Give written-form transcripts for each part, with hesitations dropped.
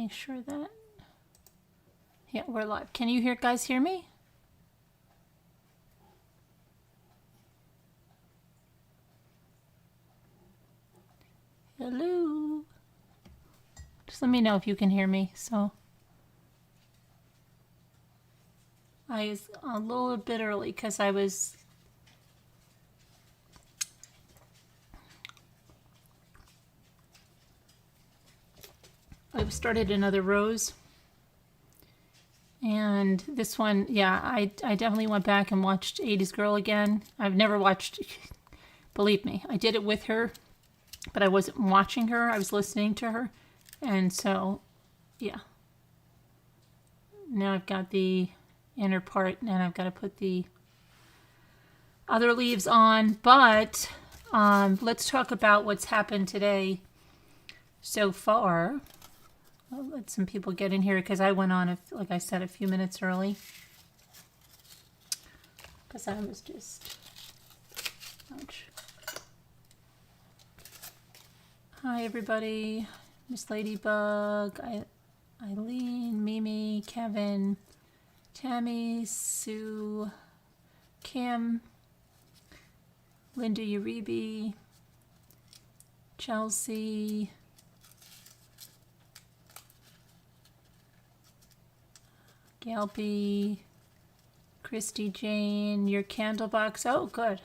make sure that... Yeah, we're live. Can you guys hear me? Hello. Just let me know if you can hear me. So I was a little bit early because I've started another rose. And this one, yeah, I definitely went back and watched 80s Girl again. I've never watched, believe me, I did it with her, but I wasn't watching her. I was listening to her. And so, yeah. Now I've got the inner part, and I've got to put the other leaves on. But let's talk about what's happened today so far. I'll let some people get in here because I went on, like I said, a few minutes early. Because I was just... Ouch. Hi, everybody. Miss Ladybug, Eileen, Mimi, Kevin, Tammy, Sue, Kim, Linda Uribe, Chelsea, Galby, Christy Jane, your candle box. Oh, good.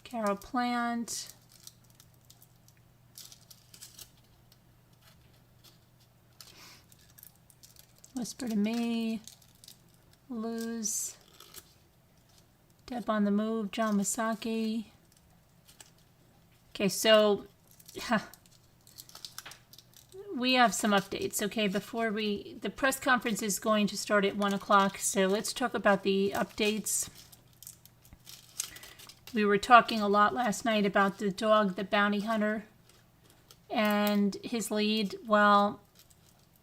Carol Plant. Whisper to Me. Luz. Deb on the Move. John Masaki. Okay, so we have some updates. Okay, before the press conference is going to start at 1 o'clock. So let's talk about the updates. We were talking a lot last night about the dog, the bounty hunter, and his lead. Well,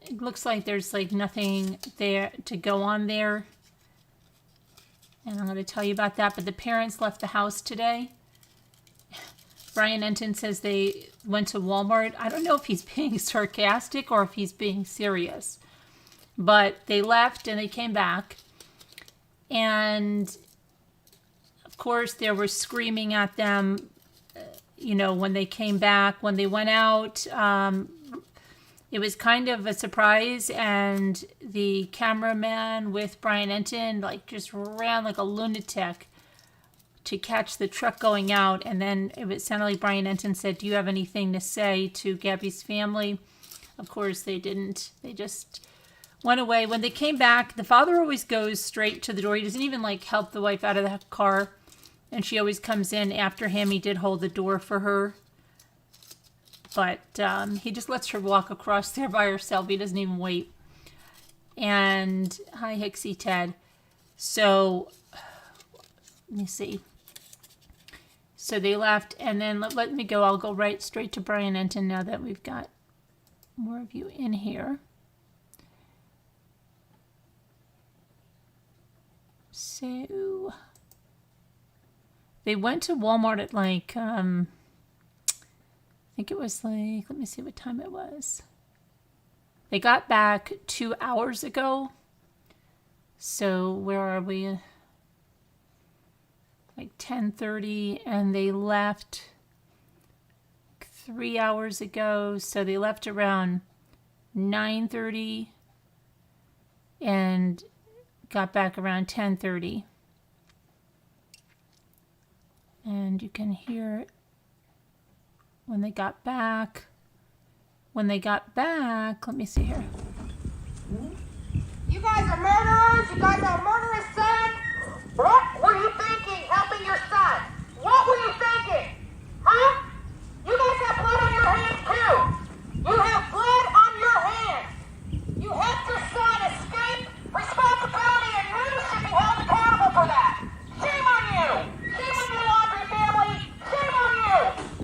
it looks like there's like nothing there to go on there. And I'm going to tell you about that. But the parents left the house today. Brian Enton says they went to Walmart. I don't know if he's being sarcastic or if he's being serious. But they left and they came back. And of course, there was screaming at them, when they came back. When they went out, it was kind of a surprise, and the cameraman with Brian Enton just ran like a lunatic to catch the truck going out. And then it sounded like Brian Enton said, "Do you have anything to say to Gabby's family?" Of course, they didn't. They just went away. When they came back, the father always goes straight to the door. He doesn't even help the wife out of the car. And she always comes in after him. He did hold the door for her. But he just lets her walk across there by herself. He doesn't even wait. And hi, Hixie Ted. So, let me see. So they left. And then let me go. I'll go right straight to Brian Enton now that we've got more of you in here. So... they went to Walmart at I think it was let me see what time it was. They got back 2 hours ago. So where are we? 10:30, and they left 3 hours ago. So they left around 9:30 and got back around 10:30. And you can hear it when they got back. When they got back, let me see here. You guys are murderers. You guys are a murderous son. What were you thinking helping your son? What were you thinking? Huh? You guys have blood on your hands too. You have blood on your hands. You helped your son escape responsibility, and you should be held accountable for that. Shame on you.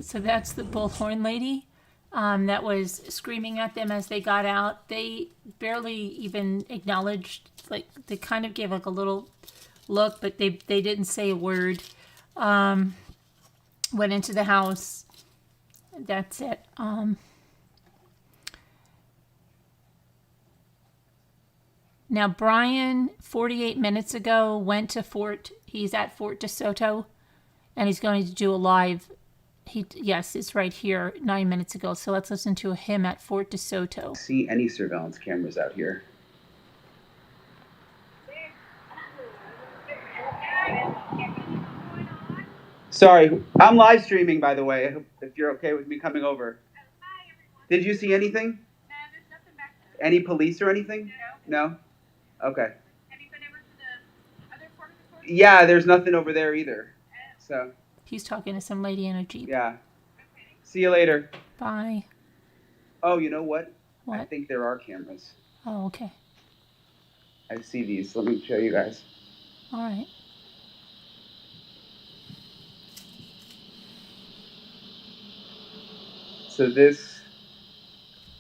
So that's the bullhorn lady that was screaming at them as they got out. They barely even acknowledged, they kind of gave a little look, but they didn't say a word. went into the house. That's it. Now, Brian, 48 minutes ago, went to he's at Fort Soto, and he's going to do a live. Yes, it's right here, 9 minutes ago. So let's listen to him at Fort Soto. See any surveillance cameras out here? Sorry, I'm live streaming, by the way. If you're okay with me coming over. Did you see anything? No, there's nothing back there. Any police or anything? No. No? Okay. Have you been over to the other part of the court? Yeah, there's nothing over there either. So. He's talking to some lady in a Jeep. Yeah. Okay. See you later. Bye. Oh, you know what? What? I think there are cameras. Oh, okay. I see these. Let me show you guys. All right. So this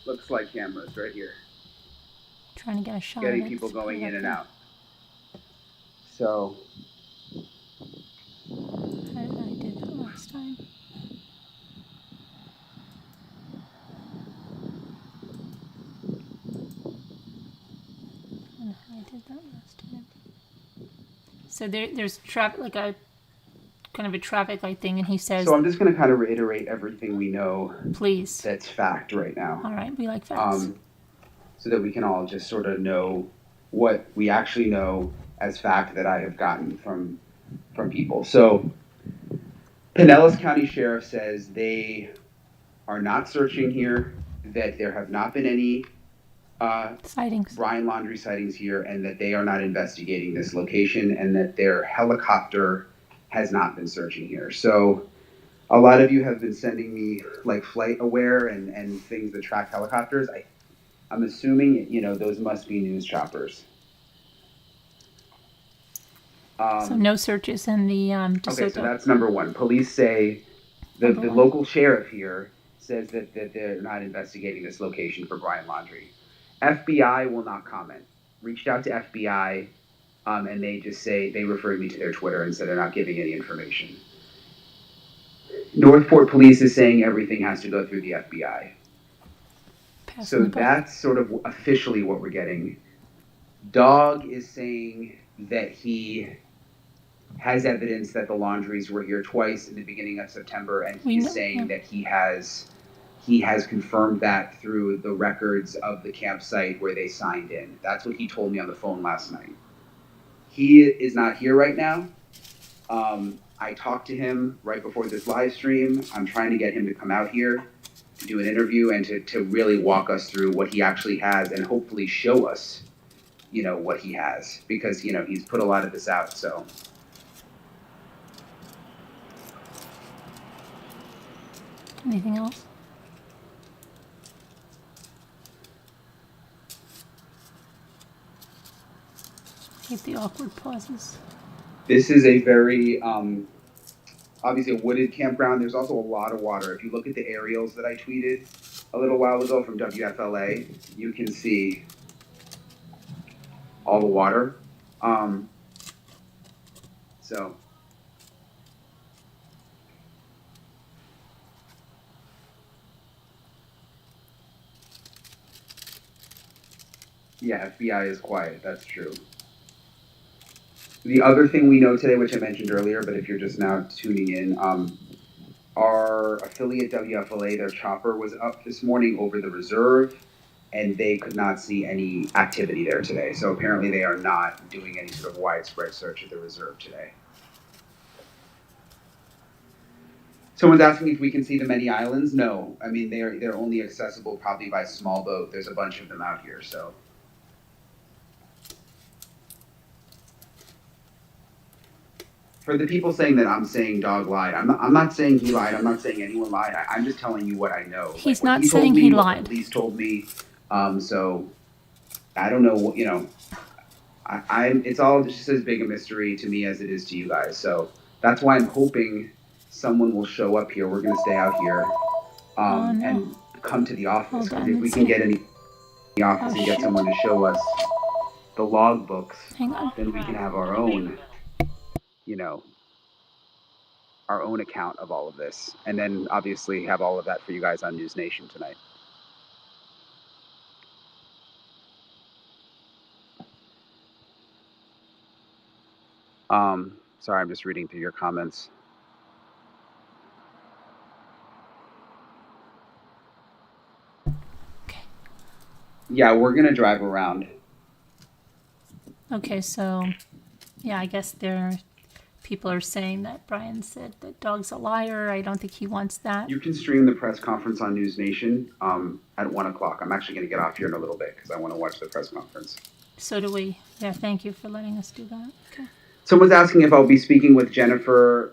looks like cameras right here. Trying to get a shot Getting of it. people Let's put going it in up and there. out. So How did I do that last time? I don't know how I did that last time. So there's traffic, like a kind of a traffic light thing, and he says, I'm just going to kind of reiterate everything we know please. that's fact right now. All right, we like facts. So that we can all just sort of know what we actually know as fact that I have gotten from people. So Pinellas County Sheriff says they are not searching here, that there have not been any Sightings. Brian Laundrie sightings here, and that they are not investigating this location, and that their helicopter has not been searching here. So a lot of you have been sending me like flight aware and things that track helicopters. I'm assuming, those must be news choppers. So no searches in the Okay, DeSoto. so that's number one. Police say the local sheriff here says that they're not investigating this location for Brian Laundrie. FBI will not comment. Reached out to FBI, and they just say, they referred me to their Twitter and said they're not giving any information. Northport Police is saying everything has to go through the FBI. So that's sort of officially what we're getting. Dog is saying that he has evidence that the Laundries were here twice in the beginning of September, and he's saying that he has confirmed that through the records of the campsite where they signed in. That's what he told me on the phone last night. He is not here right now. I talked to him right before this live stream. I'm trying to get him to come out here to do an interview and to really walk us through what he actually has and hopefully show us, what he has, because, he's put a lot of this out, so. Anything else? Hate the awkward pauses. This is a very, obviously a wooded campground. There's also a lot of water. If you look at the aerials that I tweeted a little while ago from WFLA, you can see all the water. So. Yeah, FBI is quiet. That's true. The other thing we know today, which I mentioned earlier, but if you're just now tuning in, our affiliate WFLA, their chopper was up this morning over the reserve, and they could not see any activity there today. So apparently they are not doing any sort of widespread search at the reserve today. Someone's asking if we can see the many islands. No, I mean, they're only accessible probably by small boat. There's a bunch of them out here, so. For the people saying that I'm saying Dog lied, I'm not saying he lied. I'm not saying anyone lied. I'm just telling you what I know. He's not saying he lied. Police told me. So I don't know. It's all just as big a mystery to me as it is to you guys. So that's why I'm hoping someone will show up here. We're gonna stay out here and come to the office. Because if we can get in the office and get someone to show us the log books, then we can have our own. our own account of all of this, and then obviously have all of that for you guys on News Nation tonight. Sorry, I'm just reading through your comments. Okay. Yeah, we're gonna drive around. Okay, so yeah, I guess people are saying that Brian said that dog's a liar. I don't think he wants that. You can stream the press conference on News Nation at 1 o'clock. I'm actually going to get off here in a little bit because I want to watch the press conference. So do we. Yeah, thank you for letting us do that. Okay. Someone's asking if I'll be speaking with Jennifer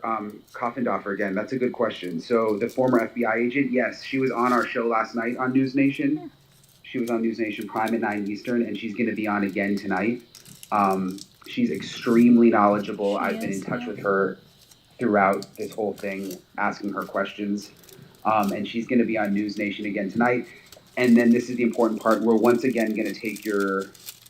Coffendorfer again. That's a good question. So the former FBI agent, yes, she was on our show last night on News Nation. Yeah. She was on News Nation Prime at 9 Eastern, and she's going to be on again tonight. She's extremely knowledgeable. I've been in touch with her throughout this whole thing, asking her questions. And she's going to be on News Nation again tonight. And then this is the important part. We're once again going to take your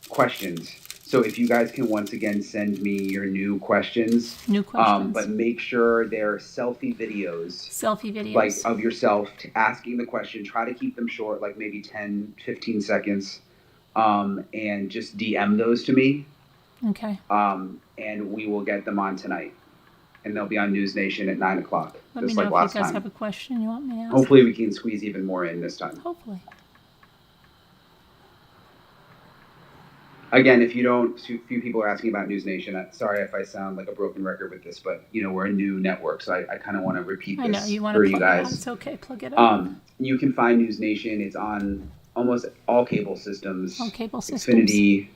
questions. So if you guys can once again send me your new questions. New questions. But make sure they're selfie videos. Selfie videos. Like of yourself asking the question. Try to keep them short, like maybe 10, 15 seconds. And just DM those to me. Okay. And we will get them on tonight. And they'll be on News Nation at 9 o'clock. Let me just know like if last you guys time. have a question you want me to ask. Hopefully we can squeeze even more in this time. Hopefully. Again, if you don't, few people are asking about News Nation. Sorry if I sound like a broken record with this, but we're a new network, so I kind of want to repeat this I know you want for to you plug it guys. out. It's okay, plug it up. You can find News Nation. It's on almost all cable systems. All cable systems. Xfinity,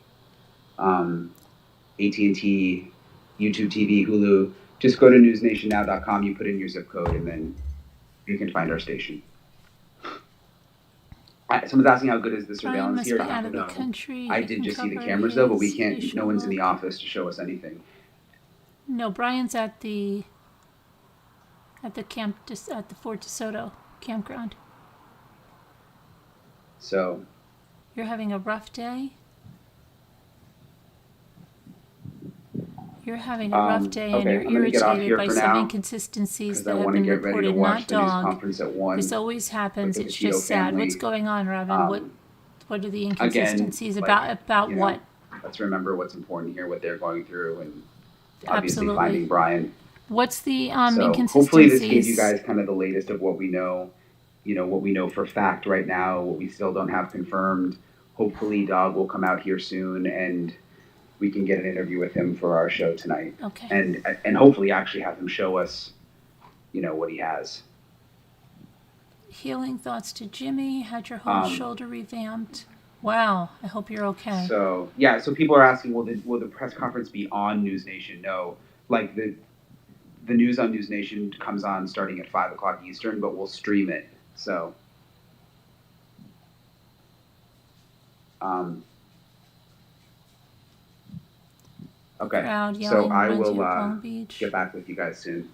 AT&T, YouTube TV, Hulu. Just go to newsnationnow.com. You put in your zip code, and then you can find our station. Someone's asking how good is the surveillance must here. be I out don't of the know. country. I He did can just see the cover cameras though, but we his can't. station No one's in the work. office to show us anything. No, Brian's at the Fort Soto campground. So You're having a rough day? You're having a rough day and okay, you're I'm gonna get off irritated here by for some now, inconsistencies 'cause that I have want to been get ready to reported, watch not the news dog. conference at 1. This always happens. with the It's Petito just sad. family. What's going on, Robin? What are the inconsistencies like, about you know, what? Let's remember what's important here, what they're going through, and obviously Absolutely. finding Brian. What's the So inconsistencies? hopefully this gives you guys kind of the latest of what we know. What we know for fact right now, what we still don't have confirmed. Hopefully Dog will come out here soon and we can get an interview with him for our show tonight. Okay. And hopefully actually have him show us, what he has. Healing thoughts to Jimmy. Had your whole shoulder revamped. Wow. I hope you're okay. So people are asking, will the press conference be on News Nation? No, like the news on News Nation comes on starting at 5 o'clock Eastern, but we'll stream it. So, okay. Crowd So yelling, I "Run to will Palm Beach." get back with you guys soon.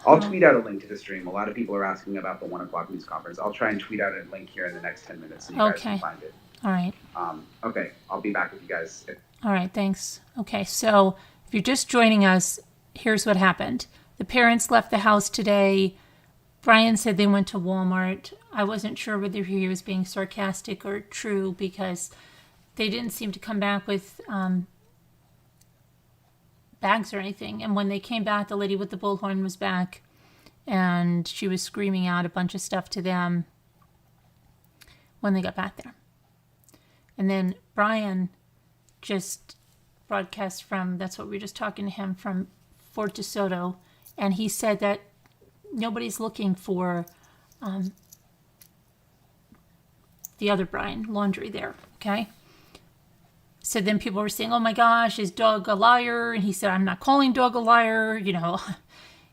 I'll tweet out a link to the stream. A lot of people are asking about the 1 o'clock news conference. I'll try and tweet out a link here in the next 10 minutes so you guys can find it. All right. Okay, I'll be back with you guys. All right, thanks. Okay, so if you're just joining us, here's what happened. The parents left the house today. Brian said they went to Walmart. I wasn't sure whether he was being sarcastic or true because they didn't seem to come back with bags or anything. And when they came back, the lady with the bullhorn was back and she was screaming out a bunch of stuff to them when they got back there. And then Brian just broadcast from, that's what we were just talking to him, from Fort Soto. And he said that nobody's looking for the other Brian Laundrie there, okay? So then people were saying, oh my gosh, is Doug a liar? And he said, I'm not calling Doug a liar,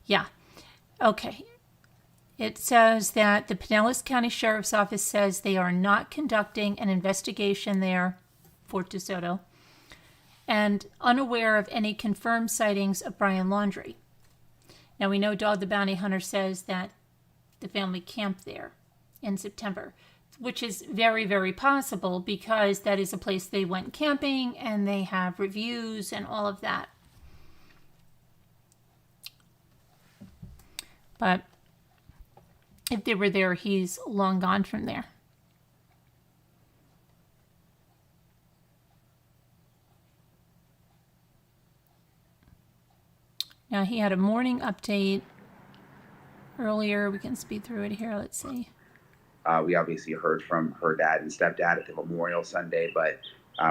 Yeah. Okay. It says that the Pinellas County Sheriff's Office says they are not conducting an investigation there, Fort DeSoto, and unaware of any confirmed sightings of Brian Laundrie. Now, we know Dog the Bounty Hunter says that the family camped there in September, which is very, very possible because that is a place they went camping and they have reviews and all of that. But if they were there, he's long gone from there. Now, he had a morning update earlier. We can speed through it here. Let's see. We obviously heard from her dad and stepdad at the Memorial Sunday, but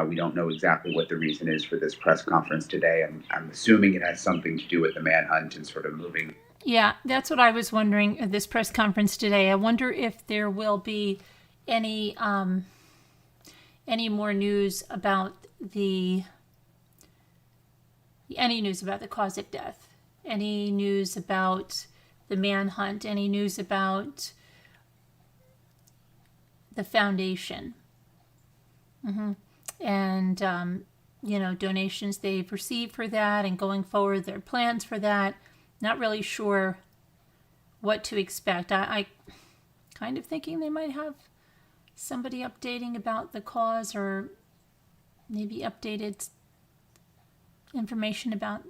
we don't know exactly what the reason is for this press conference today. I'm assuming it has something to do with the manhunt and sort of moving. Yeah, that's what I was wondering at this press conference today. I wonder if there will be any more news about the cause of death, any news about the manhunt, any news about the foundation, and donations they've received for that, and going forward their plans for that. Not really sure what to expect. I kind of thinking they might have somebody updating about the cause, or maybe updated information about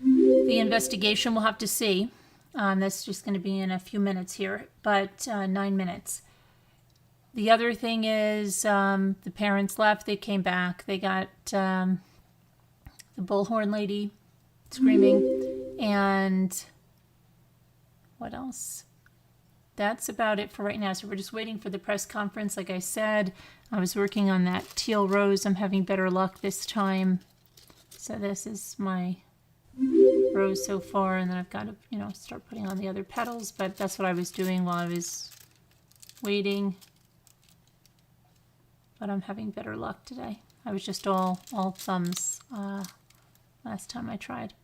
the investigation. We'll have to see. That's just going to be in a few minutes here, but 9 minutes. The other thing is the parents left. They came back. They got the bullhorn lady screaming. And what else? That's about it for right now. So we're just waiting for the press conference. Like I said, I was working on that teal rose. I'm having better luck this time. So this is my rose so far, and then I've got to, start putting on the other petals. But that's what I was doing while I was waiting. But I'm having better luck today. I was just all thumbs last time I tried.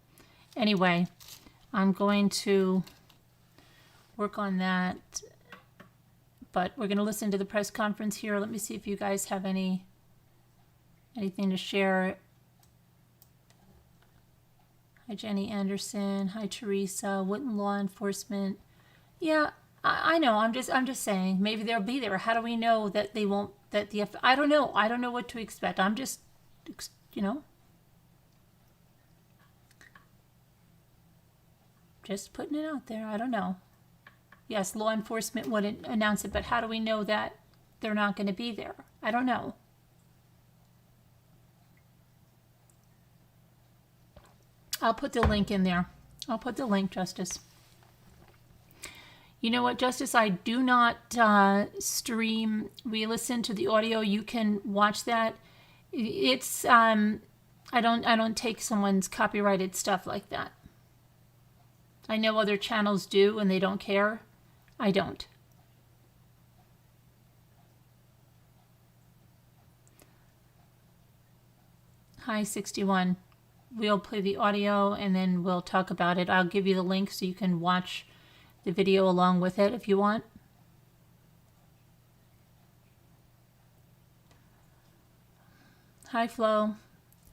Anyway, I'm going to work on that, but we're going to listen to the press conference here. Let me see if you guys have anything to share. Hi, Jenny Anderson. Hi, Teresa. Wooden Law Enforcement. Yeah, I know. I'm just saying. Maybe they'll be there. How do we know that they won't? I don't know. I don't know what to expect. I'm just, just putting it out there. I don't know. Yes, law enforcement wouldn't announce it, but how do we know that they're not going to be there? I don't know. I'll put the link in there. I'll put the link, Justice. You know what, Justice? I do not stream. We listen to the audio. You can watch that. It's I don't take someone's copyrighted stuff like that. I know other channels do and they don't care. I don't. Hi, 61. We'll play the audio and then we'll talk about it. I'll give you the link so you can watch the video along with it if you want. Hi, Flo.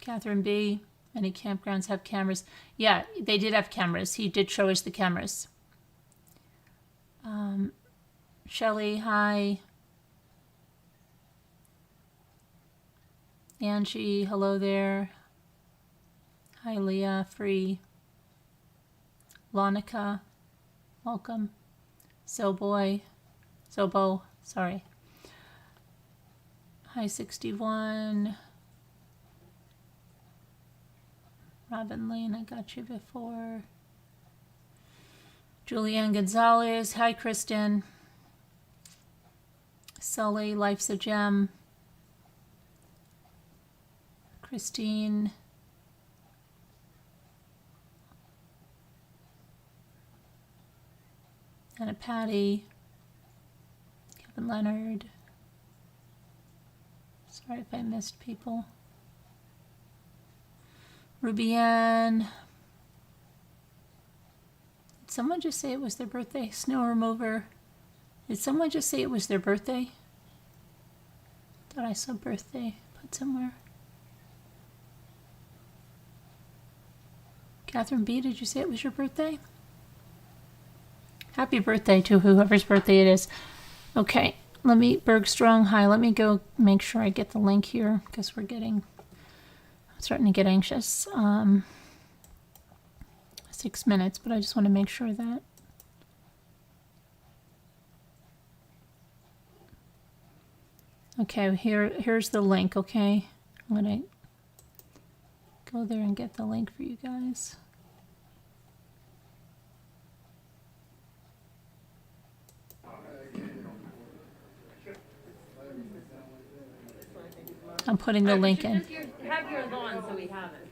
Catherine B. Many campgrounds have cameras. Yeah, they did have cameras. He did show us the cameras. Shelley, hi. Angie, hello there. Hi, Leah, free. Lonica, welcome. Zobo, sorry. Hi, 61. Robin Lane, I got you before. Julianne Gonzalez, hi, Kristen. Sully, life's a gem. Christine. Anna Patty. Kevin Leonard. Sorry if I missed people. Ruby Ann. Did someone just say it was their birthday? Snow remover. Did someone just say it was their birthday? Thought I saw birthday put somewhere. Catherine B, did you say it was your birthday? Happy birthday to whoever's birthday it is. Okay, let me, Bergstrong, hi, let me go make sure I get the link here because we're starting to get anxious. 6 minutes, but I just want to make sure that Okay, here's the link, okay? I'm gonna go there and get the link for you guys. I'm putting the link in. Have yours on so we have it.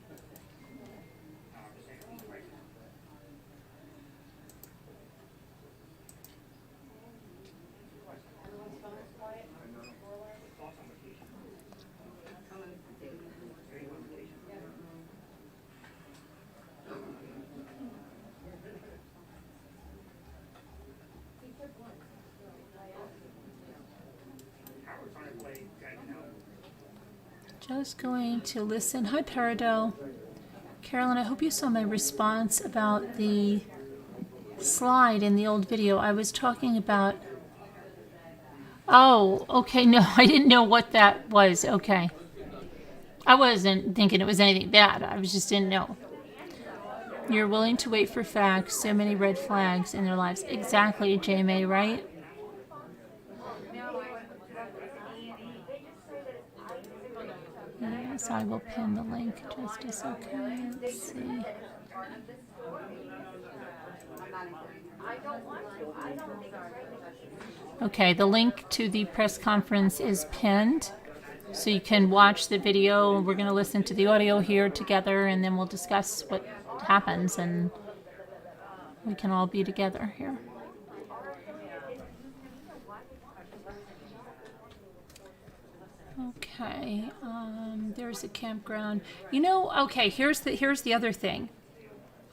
Just going to listen. Hi, Peridot. Carolyn, I hope you saw my response about the slide in the old video. I was talking about... Oh, okay. No, I didn't know what that was. Okay. I wasn't thinking it was anything bad. I just didn't know. You're willing to wait for facts. So many red flags in their lives. Exactly, J-May, right? Yes, I will pin the link just a second. Let's see. Okay, the link to the press conference is pinned, so you can watch the video. We're going to listen to the audio here together, and then we'll discuss what happens, and we can all be together here. Okay, there's a campground. You know, okay, here's the other thing.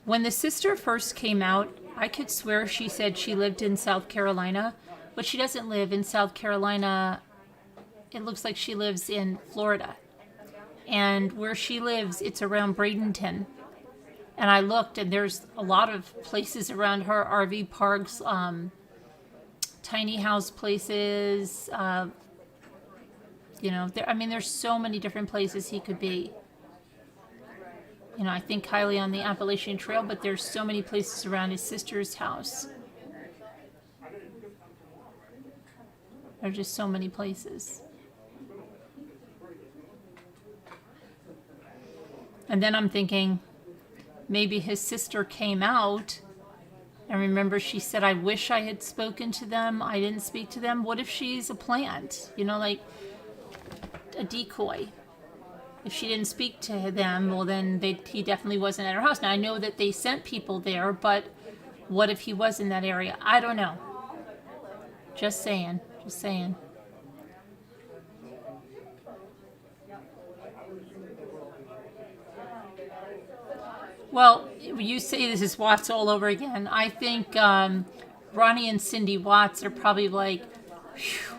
When the sister first came out, I could swear she said she lived in South Carolina, but she doesn't live in South Carolina. It looks like she lives in Florida. And where she lives, it's around Bradenton. And I looked, and there's a lot of places around her, RV parks, tiny house places, you know, there's so many different places he could be. You know, I think highly on the Appalachian Trail, but there's so many places around his sister's house. There's just so many places. And then I'm thinking, maybe his sister came out, and remember she said, I wish I had spoken to them. I didn't speak to them. What if she's a plant? You know, like a decoy. If she didn't speak to them, well, then he definitely wasn't at her house. Now, I know that they sent people there, but what if he was in that area? I don't know. Just saying. Just saying. Well, you say this is Watts all over again. I think Ronnie and Cindy Watts are probably like, whew,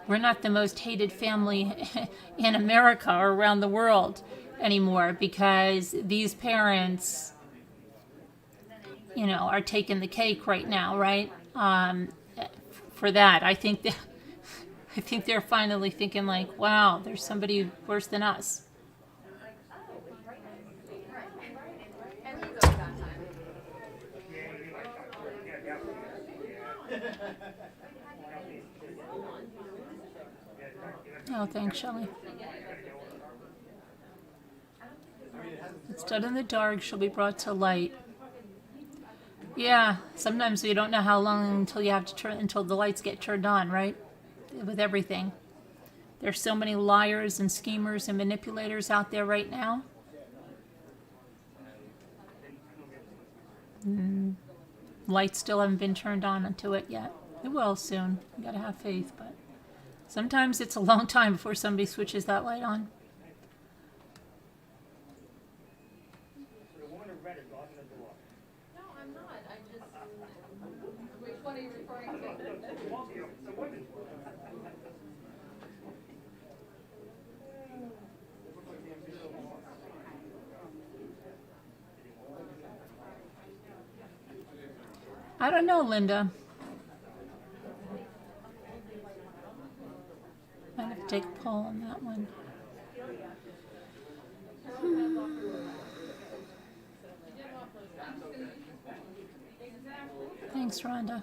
we're not the most hated family in America or around the world anymore, because these parents, you know, are taking the cake right now, right? For that, I think they're finally thinking like, wow, there's somebody worse than us. Oh, thanks, Shelley. It's done in the dark, shall be brought to light. Yeah, sometimes we don't know how long until the lights get turned on, right? With everything. There's so many liars and schemers and manipulators out there right now. Lights still haven't been turned on to it yet. It will soon. You gotta have faith, but sometimes it's a long time before somebody switches that light on. The woman in red is locking the door. No, I'm not. I just... Which one are you referring to? I don't know, Linda. Might have to take a poll on that one. Thanks, Rhonda.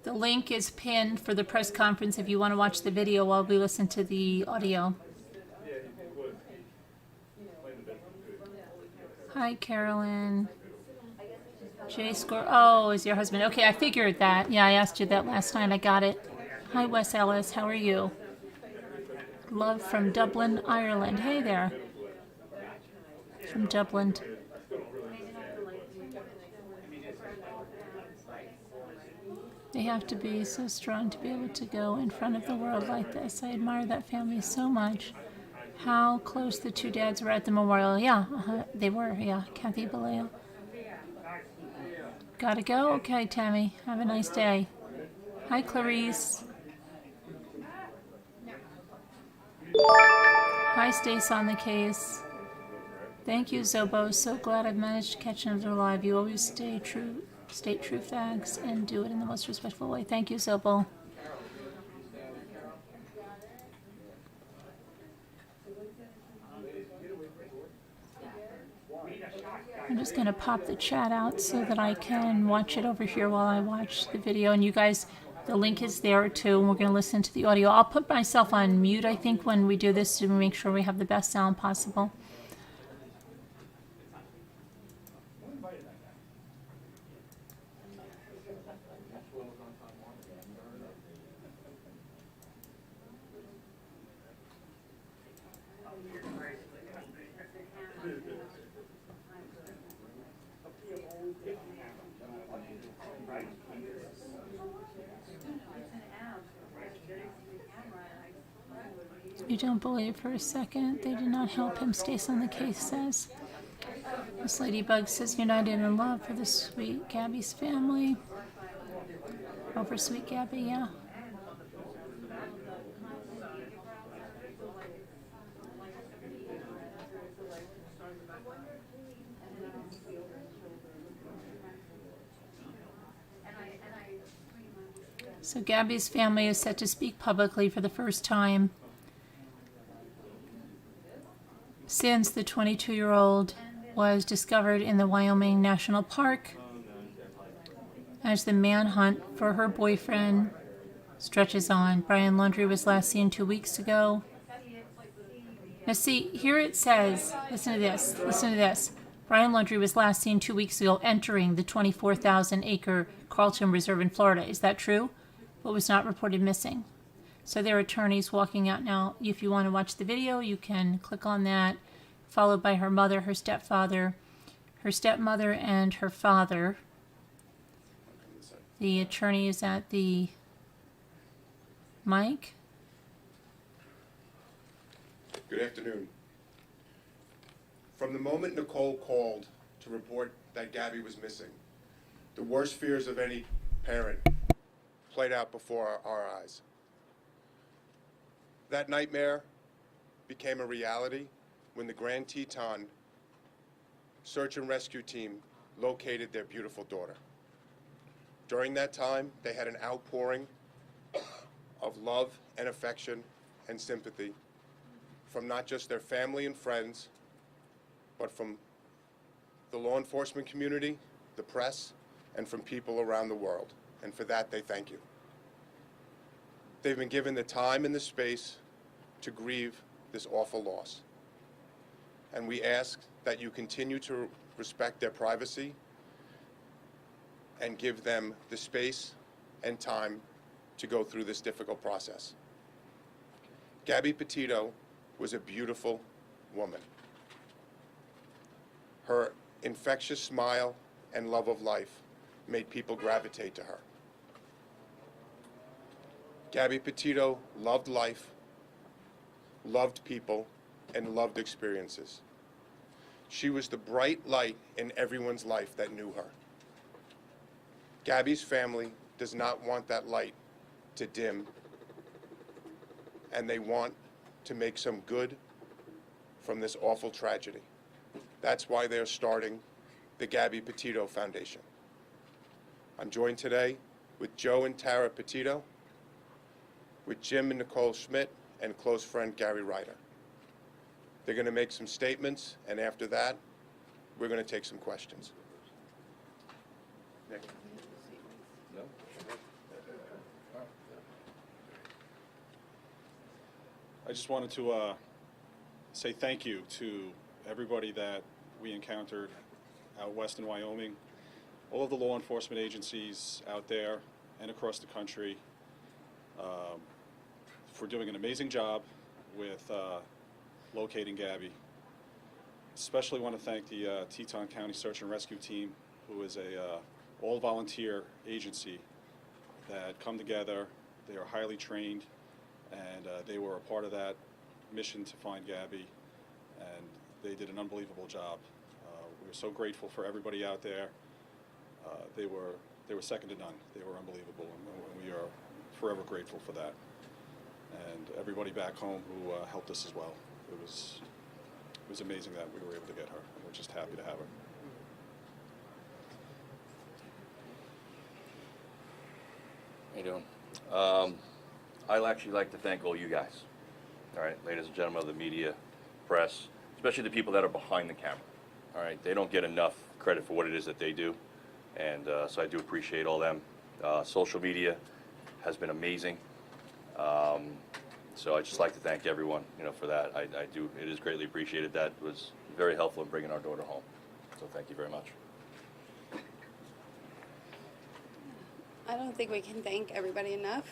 The link is pinned for the press conference if you want to watch the video while we listen to the audio. Hi, Carolyn. J Score. Oh, is your husband? Okay, I figured that. Yeah, I asked you that last night. I got it. Hi, Wes Ellis. How are you? Love from Dublin, Ireland. Hey there. From Dublin. They have to be so strong to be able to go in front of the world like this. I admire that family so much. How close the two dads were at the memorial. Yeah, they were. Yeah, Kathy Baleo. Gotta go? Okay, Tammy. Have a nice day. Hi, Clarice. Hi, Stace on the case. Thank you, Zobo. So glad I've managed to catch another live. You always state true facts and do it in the most respectful way. Thank you, Zobo. I'm just going to pop the chat out so that I can watch it over here while I watch the video. And you guys, the link is there too, and we're going to listen to the audio. I'll put myself on mute, I think, when we do this to make sure we have the best sound possible. You don't believe for a second. They did not help him. Stace on the case says. Miss Ladybug says united in love for the sweet Gabby's family. Oh, for sweet Gabby, yeah. So Gabby's family is set to speak publicly for the first time since the 22-year-old was discovered in the Wyoming National Park as the manhunt for her boyfriend stretches on. Brian Laundrie was last seen 2 weeks ago. Now see, here it says, listen to this. Brian Laundrie was last seen 2 weeks ago entering the 24,000-acre Carlton Reserve in Florida. Is that true? But was not reported missing. So their attorney's walking out now. If you want to watch the video, you can click on that, followed by her mother, her stepfather, her stepmother, and her father. The attorney is at the mic. Good afternoon. From the moment Nicole called to report that Gabby was missing, the worst fears of any parent played out before our eyes. That nightmare became a reality when the Grand Teton search and rescue team located their beautiful daughter. During that time, they had an outpouring of love and affection and sympathy from not just their family and friends, but from the law enforcement community, the press, and from people around the world. And for that, they thank you. They've been given the time and the space to grieve this awful loss. And we ask that you continue to respect their privacy and give them the space and time to go through this difficult process. Gabby Petito was a beautiful woman. Her infectious smile and love of life made people gravitate to her. Gabby Petito loved life, loved people, and loved experiences. She was the bright light in everyone's life that knew her. Gabby's family does not want that light to dim, and they want to make some good from this awful tragedy. That's why they're starting the Gabby Petito Foundation. I'm joined today with Joe and Tara Petito, with Jim and Nicole Schmidt, and close friend Gary Ryder. They're going to make some statements, and after that, we're going to take some questions. Nick. I just wanted to say thank you to everybody that we encountered out west in Wyoming, all of the law enforcement agencies out there and across the country for doing an amazing job with locating Gabby. Especially want to thank the Teton County Search and Rescue Team, who is a all-volunteer agency that come together. They are highly trained, and they were a part of that mission to find Gabby, and they did an unbelievable job. We were so grateful for everybody out there. They were second to none. They were unbelievable, and we are forever grateful for that. And everybody back home who helped us as well. It was amazing that we were able to get her, and we're just happy to have her. How you doing? I'd actually like to thank all you guys, all right, ladies and gentlemen of the media, press, especially the people that are behind the camera, all right? They don't get enough credit for what it is that they do, and so I do appreciate all them. Social media has been amazing, so I'd just like to thank everyone, for that. I do, it is greatly appreciated. That was very helpful in bringing our daughter home, so thank you very much. I don't think we can thank everybody enough.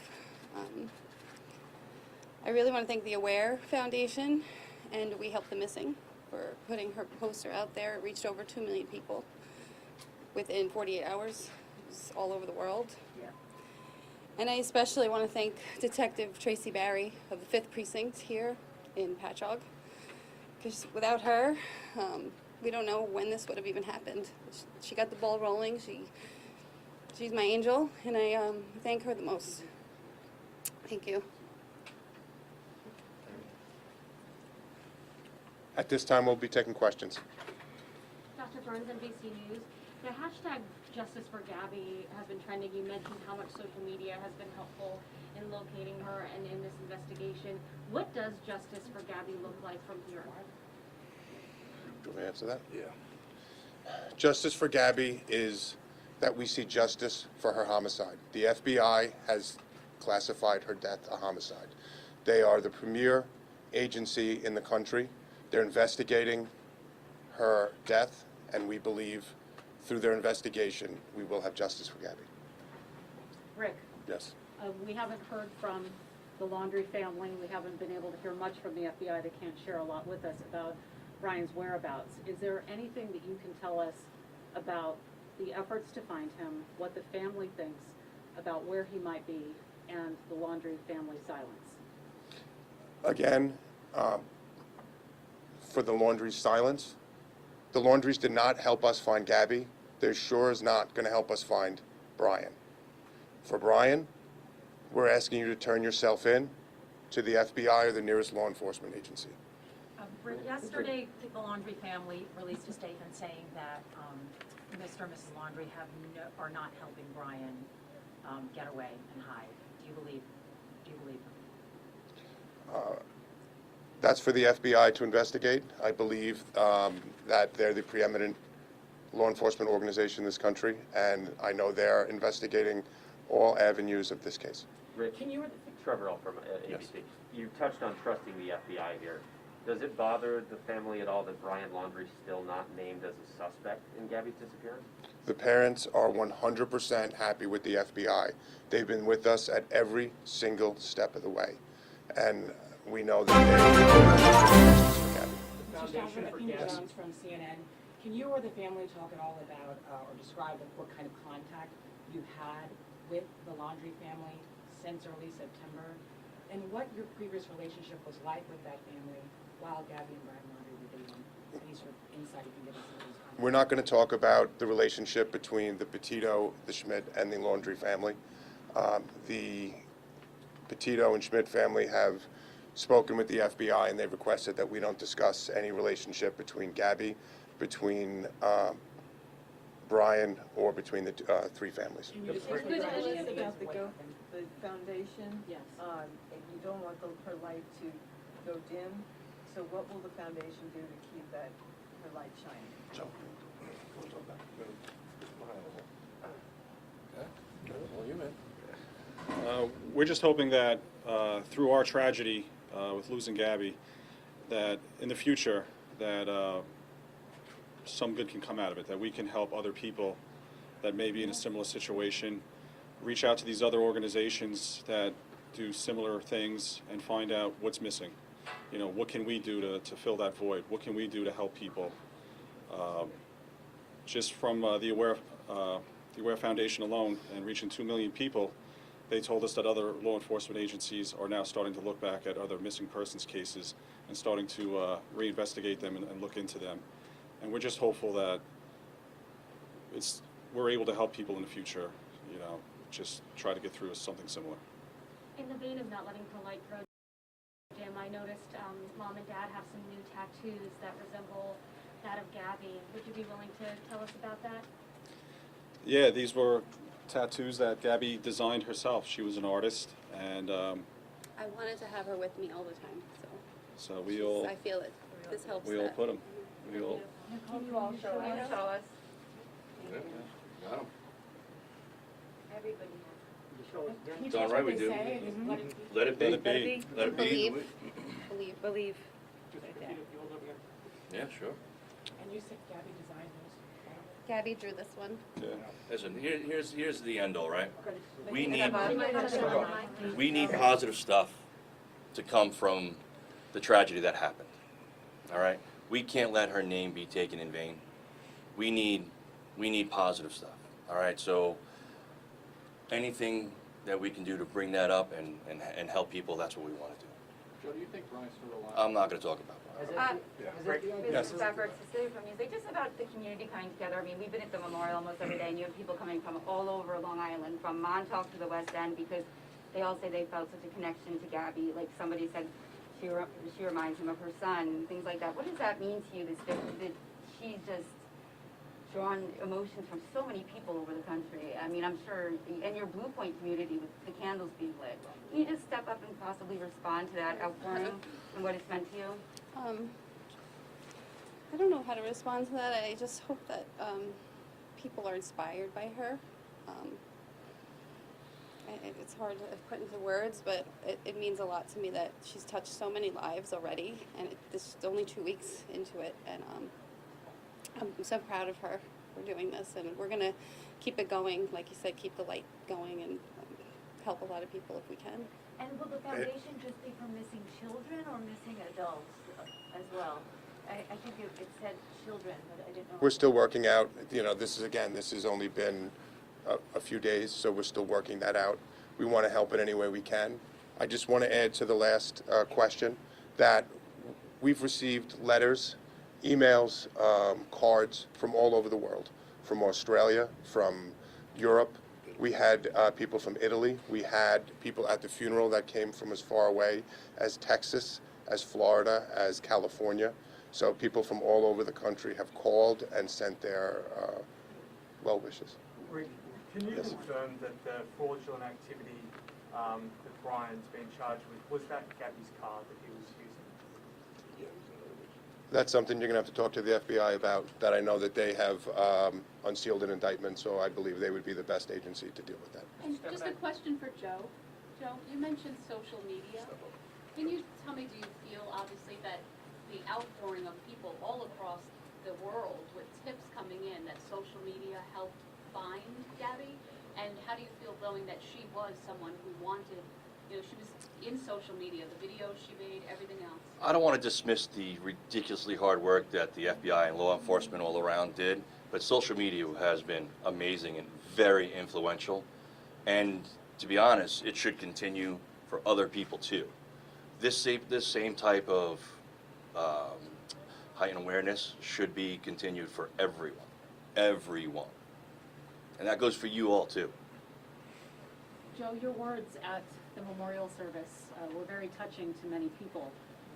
I really want to thank the Aware Foundation and We Help the Missing for putting her poster out there. It reached over 2 million people within 48 hours. It was all over the world. Yeah. And I especially want to thank Detective Tracy Barry of the 5th Precinct here in Patchogue, because without her, we don't know when this would have even happened. She got the ball rolling. She's my angel, and I thank her the most. Thank you. At this time, we'll be taking questions. Dr. Burns, NBC News. The hashtag Justice for Gabby has been trending. You mentioned how much social media has been helpful in locating her and in this investigation. What does Justice for Gabby look like from here? Do you want me to answer that? Yeah. Justice for Gabby is that we see justice for her homicide. The FBI has classified her death a homicide. They are the premier agency in the country. They're investigating her death, and we believe through their investigation we will have justice for Gabby. Rick, Yes. we haven't heard from the Laundrie family. We haven't been able to hear much from the FBI. They can't share a lot with us about Brian's whereabouts. Is there anything that you can tell us about the efforts to find him, what the family thinks about where he might be, and the Laundrie family silence? Again, for the Laundrie's silence, the Laundries did not help us find Gabby. They're sure is not going to help us find Brian. For Brian, we're asking you to turn yourself in to the FBI or the nearest law enforcement agency. Yesterday, the Laundrie family released a statement saying that Mr. and Mrs. Laundrie are not helping Brian get away and hide. Do you believe them? That's for the FBI to investigate. I believe that they're the preeminent law enforcement organization in this country, and I know they're investigating all avenues of this case. Rick, Trevor L. from ABC. Yes. You touched on trusting the FBI here. Does it bother the family at all that Brian Laundrie is still not named as a suspect in Gabby's disappearance? The parents are 100% happy with the FBI. They've been with us at every single step of the way, and we know that they're Foundation for Gabby from CNN. Can you or the family talk at all about or describe what kind of contact you had with the Laundrie family since early September, and what your previous relationship was like with that family while Gabby and Brian Laundrie were dating? Any sort of insight you can give us into those contacts? We're not going to talk about the relationship between the Petito, the Schmidt, and the Laundrie family. The Petito and Schmidt family have spoken with the FBI, and they've requested that we don't discuss any relationship between Gabby, between Brian, or between the three families. Can you just About the foundation? Yes. And you don't want her light to go dim, so what will the foundation do to keep her light shining? So, We're just hoping that through our tragedy, with losing Gabby, that in the future that some good can come out of it, that we can help other people that may be in a similar situation, reach out to these other organizations that do similar things and find out what's missing. You know, what can we do to fill that void? What can we do to help people? Just from the Aware Foundation alone and reaching 2 million people, they told us that other law enforcement agencies are now starting to look back at other missing persons cases and starting to reinvestigate them and look into them. And we're just hopeful that we're able to help people in the future, you know, just try to get through something similar. In the vein of not letting the light grow dim, I noticed Mom and Dad have some new tattoos that resemble that of Gabby. Would you be willing to tell us about that? Yeah, these were tattoos that Gabby designed herself. She was an artist, and I wanted to have her with me all the time, so we all. I feel it. This helps. We all put them. We all. Can you all show us? Show us. Yeah, got 'em. Everybody It's all right, we do. Let it be. Let it be. Let it be. Believe. Yeah, sure. And you said Gabby designed those? Gabby drew this one. Yeah. Listen, here's the end all, right? We need Bye. we need positive stuff to come from the tragedy that happened. All right? We can't let her name be taken in vain. We need positive stuff. All right? So anything that we can do to bring that up and help people, that's what we want to do. Joe, do you think Brian's still alive? I'm not going to talk about that. This is Becker specifically from music, just about the community coming together. I mean, we've been at the memorial almost every day, and you have people coming from all over Long Island, from Montauk to the West End, because they all say they felt such a connection to Gabby. Like somebody said, she reminds him of her son, things like that. What does that mean to you, that she's just drawn emotions from so many people over the country? I mean, I'm sure, and your Blue Point community with the candles being lit. Can you just step up and possibly respond to that outpouring and what it's meant to you? I don't know how to respond to that. I just hope that people are inspired by her. It's hard to put into words, but it means a lot to me that she's touched so many lives already, and this is only 2 weeks into it, and I'm so proud of her for doing this, and we're going to keep it going. Like you said, keep the light going and help a lot of people if we can. And will the foundation just be for missing children or missing adults as well? I think it said children, but I didn't know. We're still working out, you know, this has only been a few days, so we're still working that out. We want to help in any way we can. I just want to add to the last question that we've received letters, emails, cards from all over the world, from Australia, from Europe. We had people from Italy. We had people at the funeral that came from as far away as Texas, as Florida, as California. So people from all over the country have called and sent their well wishes. Can you confirm that the fraudulent activity that Brian's been charged with, was that Gabby's card that he was using? That's something you're going to have to talk to the FBI about. That I know that they have unsealed an indictment, so I believe they would be the best agency to deal with that. And just a question for Joe. Joe, you mentioned social media. Can you tell me, do you feel obviously that the outpouring of people all across the world with tips coming in, that social media helped find Gabby? And how do you feel knowing that she was someone who wanted, you know, she was in social media, the videos she made, everything else? I don't want to dismiss the ridiculously hard work that the FBI and law enforcement all around did, but social media has been amazing and very influential. And to be honest, it should continue for other people too. This same type of heightened awareness should be continued for everyone. Everyone. And that goes for you all too. Joe, your words at the memorial service were very touching to many people.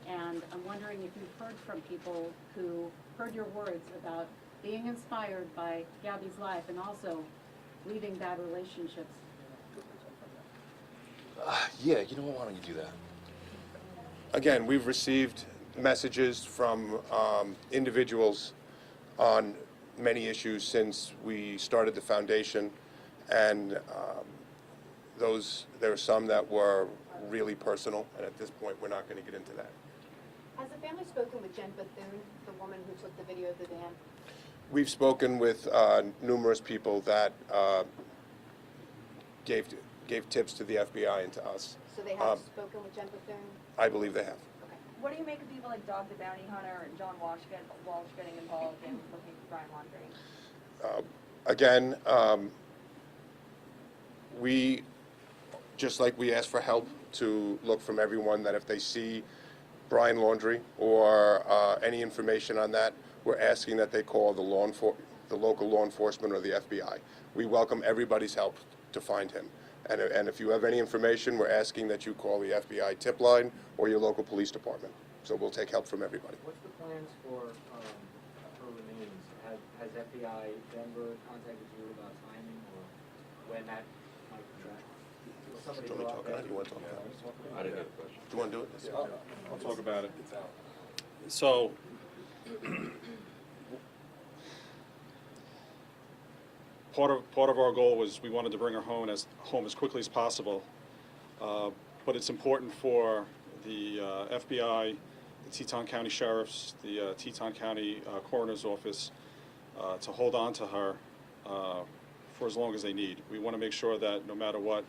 And I'm wondering if you've heard from people who heard your words about being inspired by Gabby's life and also leaving bad relationships. Yeah, you know what, why don't you do that? Again, we've received messages from individuals on many issues since we started the foundation, and there were some that were really personal, and at this point, we're not going to get into that. Has the family spoken with Jen Bethune, the woman who took the video of the dam? We've spoken with numerous people that gave tips to the FBI and to us. So they have spoken with Jen Bethune? I believe they have. What do you make of people like Dog the Bounty Hunter and John Walsh getting involved in looking for Brian Laundrie? Again, we, just like we ask for help to look from everyone, that if they see Brian Laundrie or any information on that, we're asking that they call the local law enforcement or the FBI. We welcome everybody's help to find him. And if you have any information, we're asking that you call the FBI tip line or your local police department. So we'll take help from everybody. What's the plans for her remains? Has FBI Denver contacted you about timing or when that might be back? Will somebody Do you go want out to talk there? about it? You want to talk about it? I didn't have a question. Do you want to do it? I'll talk about it. So, part of our goal was we wanted to bring her home as quickly as possible, but it's important for the FBI, the Teton County Sheriffs, the Teton County Coroner's Office to hold on to her for as long as they need. We want to make sure that no matter what,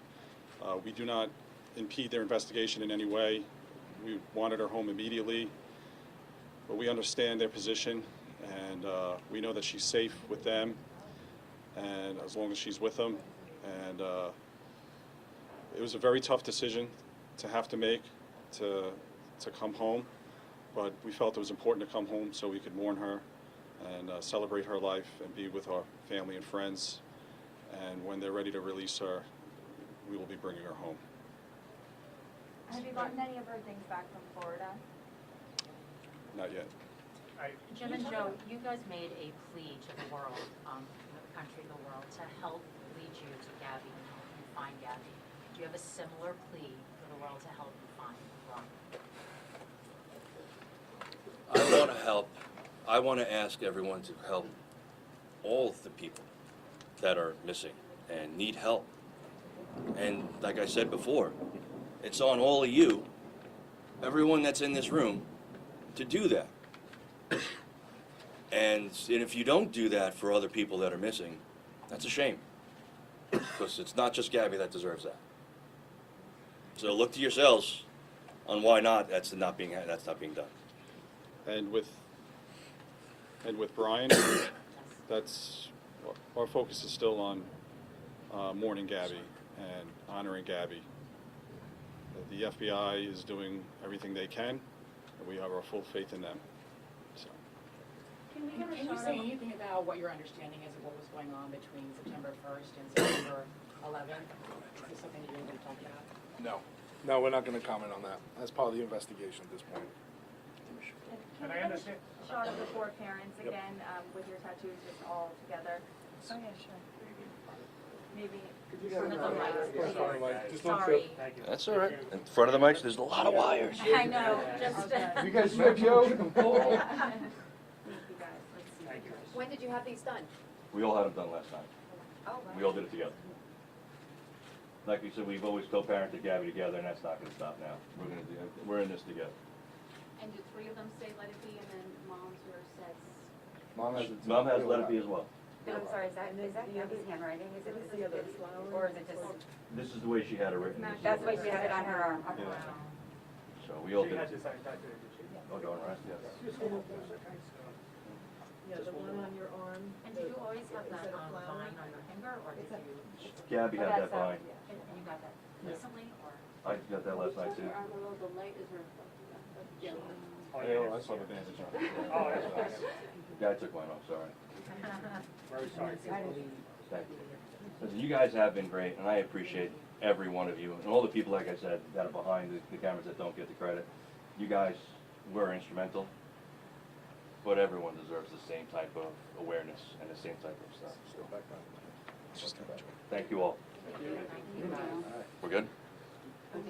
we do not impede their investigation in any way. We wanted her home immediately, but we understand their position, and we know that she's safe with them, and as long as she's with them. And it was a very tough decision to have to make to come home, but we felt it was important to come home so we could mourn her and celebrate her life and be with our family and friends. And when they're ready to release her, we will be bringing her home. Have you gotten any of her things back from Florida? Not yet. Jim and Joe, you guys made a plea to the world, the country, the world, to help lead you to Gabby and help you find Gabby. Do you have a similar plea for the world to help you find Brian? I want to help. I want to ask everyone to help all of the people that are missing and need help. And like I said before, it's on all of you, everyone that's in this room, to do that. And if you don't do that for other people that are missing, that's a shame. Because it's not just Gabby that deserves that. So look to yourselves on why not that's not being done. And with Brian, that's our focus is still on mourning Gabby and honoring Gabby. The FBI is doing everything they can, and we have our full faith in them. So. Can you say anything about what your understanding is of what was going on between September 1st and September 11th? Is this something that you're going to talk about? No, we're not going to comment on that. That's part of the investigation at this point. Can I understand? Shot of the four parents again, with your tattoos just all together. Oh yeah, sure. Maybe. Front of the mic, please. Sorry. That's all right. In front of the mics, there's a lot of wires. I know, just. You guys sure, Joe? Thank you guys. Let's see. When did you have these done? We all had them done last night. Oh, wow. We all did it together. Like we said, we've always co-parented Gabby together, and that's not going to stop now. We're in this together. And do three of them say let it be, and then mom's or says? Mom has let it be as well. I'm sorry, is that Gabby's handwriting? Is it the other flower? or is it just? This is the way she had it written. That's why she had it on her arm. Yeah. So we all She did had it. the same tattoo, did she? Oh, don't rest, yes. Yeah, the one on your arm. And did you always have that vine on your finger, or did you? Gabby had that vine. And you got that recently, or? I got that last night too. Her arm below the light is reflecting that. Yeah. Oh, yeah, I saw the bandage on it. Oh, that's nice. Yeah, I took mine off, sorry. Very sorry. Thank you. Listen, you guys have been great, and I appreciate every one of you, and all the people, like I said, that are behind the cameras that don't get the credit. You guys were instrumental, but everyone deserves the same type of awareness and the same type of stuff. So, thank you all. We're good? We're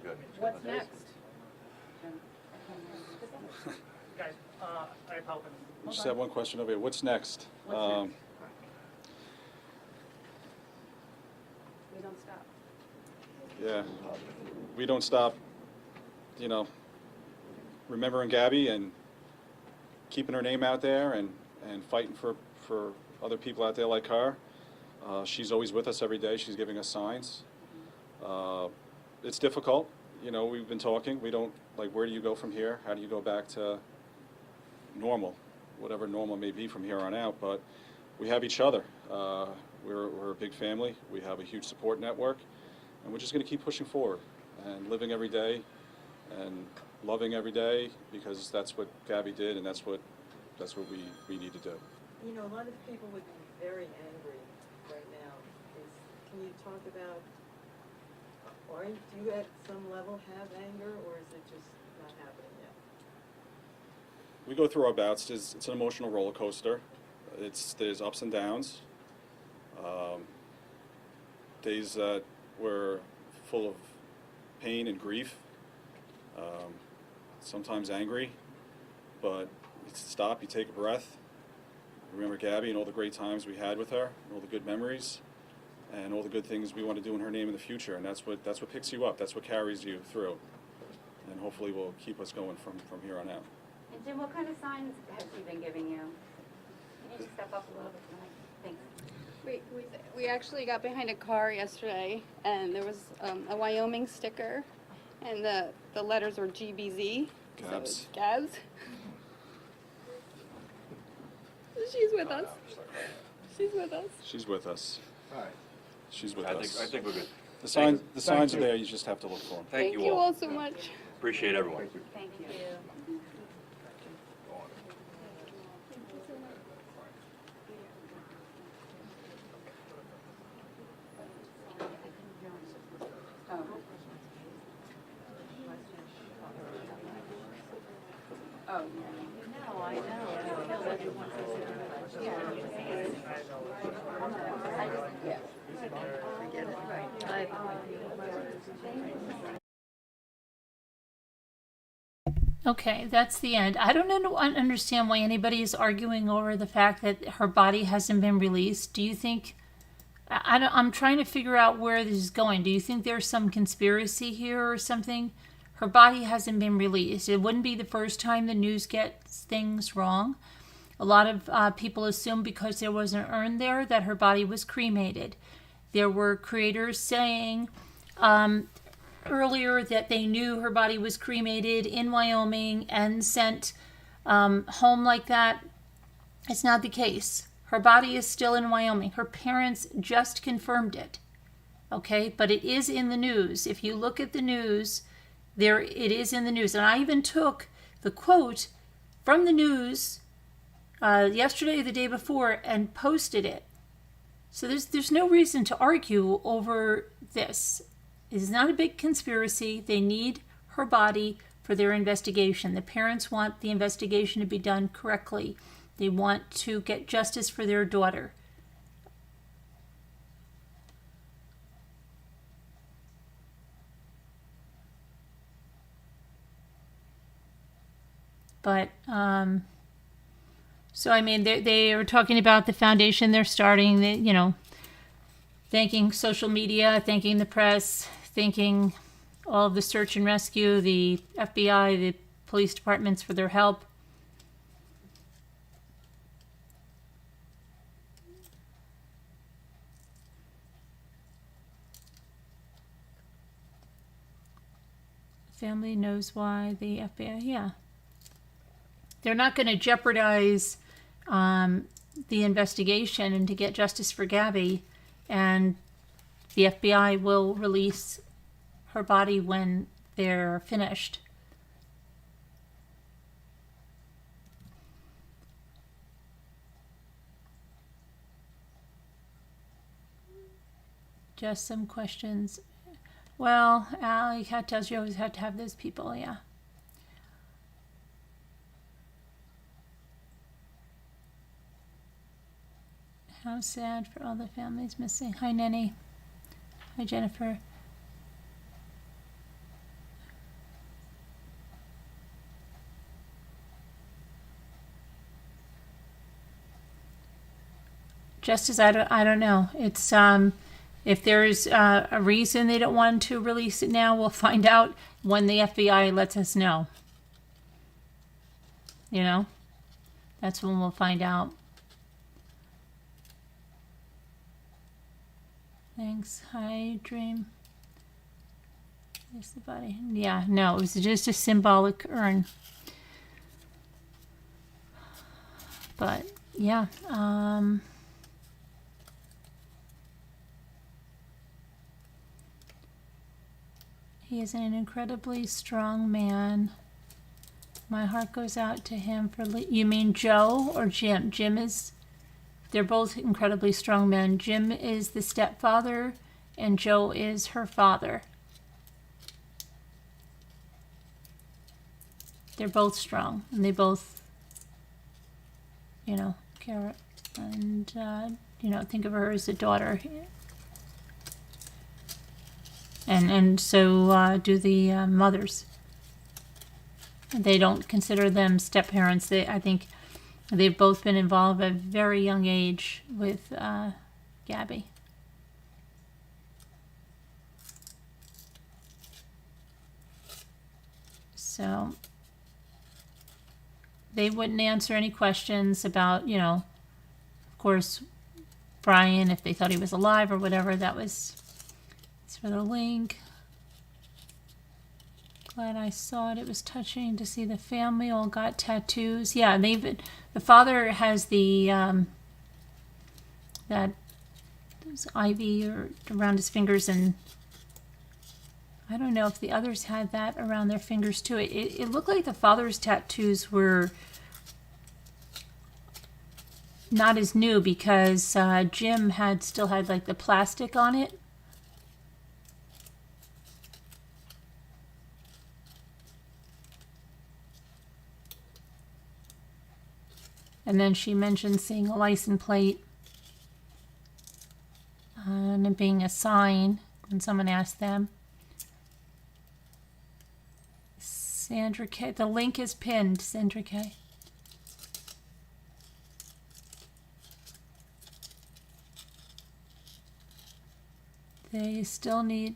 good. What's next? Guys, I apologize. We just have one question over here. What's next? We don't stop. Yeah. we don't stop, remembering Gabby and keeping her name out there and fighting for other people out there like her. She's always with us every day. She's giving us signs. It's difficult. We've been talking. We don't, where do you go from here? How do you go back to normal, whatever normal may be from here on out? But we have each other. We're a big family. We have a huge support network, and we're just going to keep pushing forward and living every day and loving every day, because that's what Gabby did, and that's what we need to do. A lot of people would be very angry right now. Can you talk about, do you at some level have anger, or is it just not happening yet? We go through our bouts. It's an emotional roller coaster. There's ups and downs. Days that were full of pain and grief. Sometimes angry, but you stop, you take a breath, remember Gabby and all the great times we had with her, and all the good memories, and all the good things we want to do in her name in the future, and that's what picks you up, that's what carries you through, and hopefully will keep us going from here on out. And Jim, what kind of signs has she been giving you? Can you step up a little bit tonight? Thanks. We actually got behind a car yesterday, and there was a Wyoming sticker, and the letters were GBZ. Gabs. So Gabs. She's with us. She's with us. She's with us. All right. She's with I us. think we're good. The signs are there, you just have to look for them. Thank you all so much. Appreciate everyone. Thank you. Oh, no, I know. Forget it, right. Okay, that's the end. I don't understand why anybody is arguing over the fact that her body hasn't been released. Do you think... I'm trying to figure out where this is going. Do you think there's some conspiracy here or something? Her body hasn't been released. It wouldn't be the first time the news gets things wrong. A lot of people assume because there was an urn there that her body was cremated. There were creators saying earlier that they knew her body was cremated in Wyoming and sent home like that. It's not the case. Her body is still in Wyoming. Her parents just confirmed it. Okay, but it is in the news. If you look at the news, it is in the news. And I even took the quote from the news yesterday or the day before and posted it. So there's no reason to argue over this. It is not a big conspiracy. They need her body for their investigation. The parents want the investigation to be done correctly. They want to get justice for their daughter. But, so I mean, they are talking about the foundation they're starting, thanking social media, thanking the press, thanking all of the search and rescue, the FBI, the police departments for their help. Family knows why the FBI, yeah. They're not going to jeopardize the investigation and to get justice for Gabby, and the FBI will release her body when they're finished. Just some questions. Well, Cat tells you always have to have those people, yeah. How sad for all the families missing. Hi, Nenny. Hi, Jennifer. Justice, I don't know. It's If there's a reason they don't want to release it now, we'll find out when the FBI lets us know. You know? That's when we'll find out. Thanks. Hi, Dream. There's the body. Yeah, no, it was just a symbolic urn. But, yeah. He is an incredibly strong man. My heart goes out to him for... You mean Joe or Jim? Jim is... They're both incredibly strong men. Jim is the stepfather, and Joe is her father. They're both strong, and they both, you know, care. And, you know, think of her as a daughter. And so do the mothers. They don't consider them step-parents. I think they've both been involved at a very young age with Gabby. So they wouldn't answer any questions about, you know, of course, Brian, if they thought he was alive or whatever. That was, it's for the link. Glad I saw it. It was touching to see the family all got tattoos. Yeah, the father has the that ivy or around his fingers, and I don't know if the others had that around their fingers too. It looked like the father's tattoos were not as new because Jim still had like the plastic on it. And then she mentioned seeing a license plate and it being a sign when someone asked them. Sandra K. The link is pinned, Sandra K. They still need...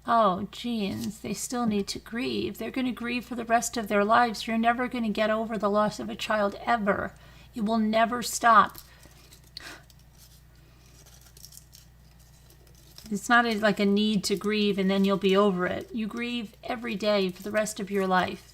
Oh, geez, they still need to grieve. They're going to grieve for the rest of their lives. You're never going to get over the loss of a child, ever. It will never stop. It's not like a need to grieve and then you'll be over it. You grieve every day for the rest of your life.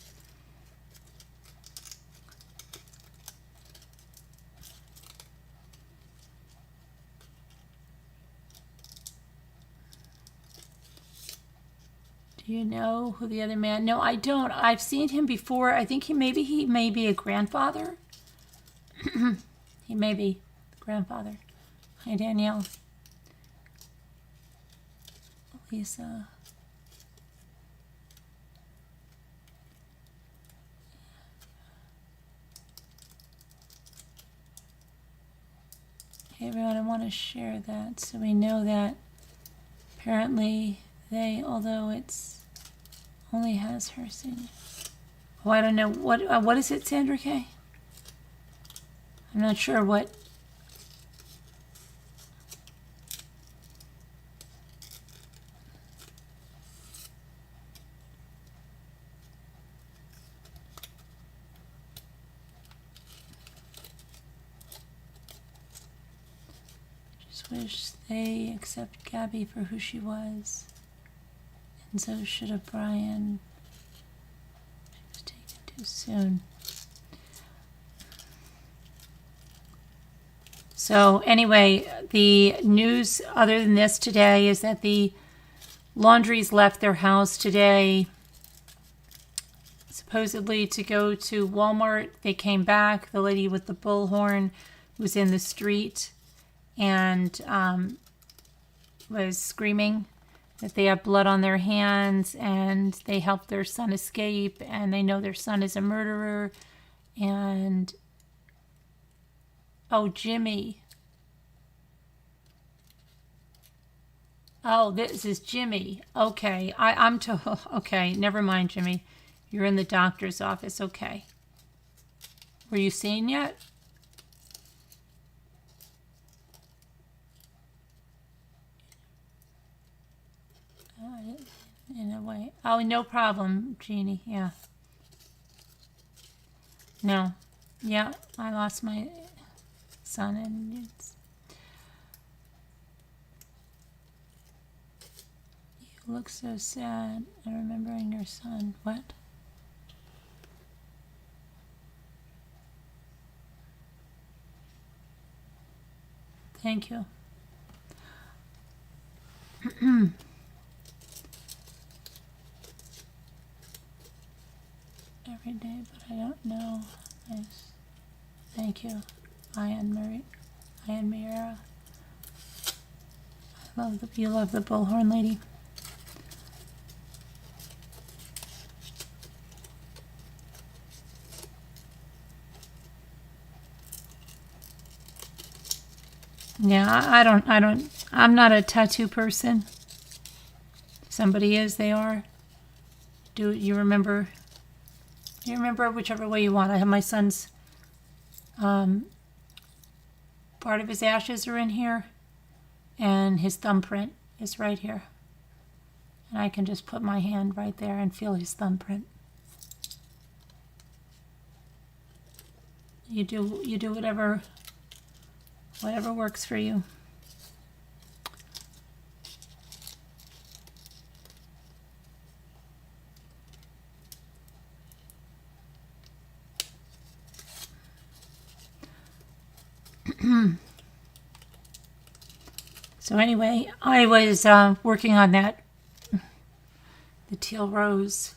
Do you know who the other man? No, I don't. I've seen him before. I think he may be a grandfather. He may be the grandfather. Hi, Danielle. Lisa. Hey, everyone, I want to share that so we know that apparently although it's only has her signature. Oh, I don't know. What is it, Sandra K? I'm not sure what. Just wish they accept Gabby for who she was. And so should have Brian. She was taken too soon. So anyway, the news other than this today is that the Laundries left their house today supposedly to go to Walmart. They came back. The lady with the bullhorn was in the street and was screaming that they have blood on their hands and they helped their son escape and they know their son is a murderer. And oh, Jimmy. Oh, this is Jimmy. Okay, I'm told. Okay, never mind, Jimmy. You're in the doctor's office. Okay. Were you seen yet? In a way. Oh, no problem, Jeannie. Yeah. No. Yeah, I lost my son, and you look so sad. I'm remembering your son. What? Thank you. Every day, but I don't know. Nice. Thank you, Ian Miera. You love the bullhorn lady. Yeah, I'm not a tattoo person. Somebody is, they are. Do you remember? You remember whichever way you want. I have my son's, part of his ashes are in here, and his thumbprint is right here. And I can just put my hand right there and feel his thumbprint. You do whatever works for you. So anyway, I was working on that, the teal rose.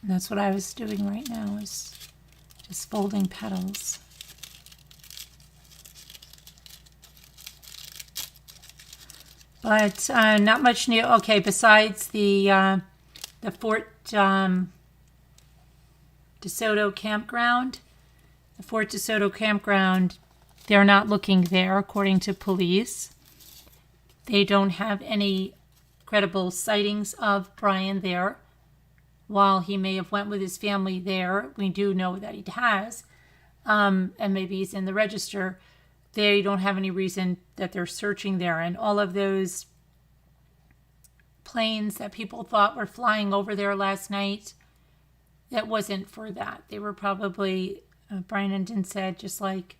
And that's what I was doing right now, is just folding petals. But not much new. Okay, besides the Fort DeSoto campground, the Fort DeSoto campground, they're not looking there, according to police. They don't have any credible sightings of Brian there. While he may have went with his family there, we do know that he has, and maybe he's in the register. They don't have any reason that they're searching there. And all of those planes that people thought were flying over there last night, that wasn't for that. They were probably, Brian Enden said, just like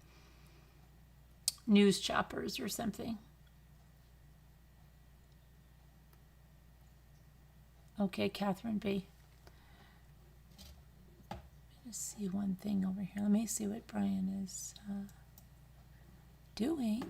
news choppers or something. Okay, Catherine B. Let's see one thing over here. Let me see what Brian is doing.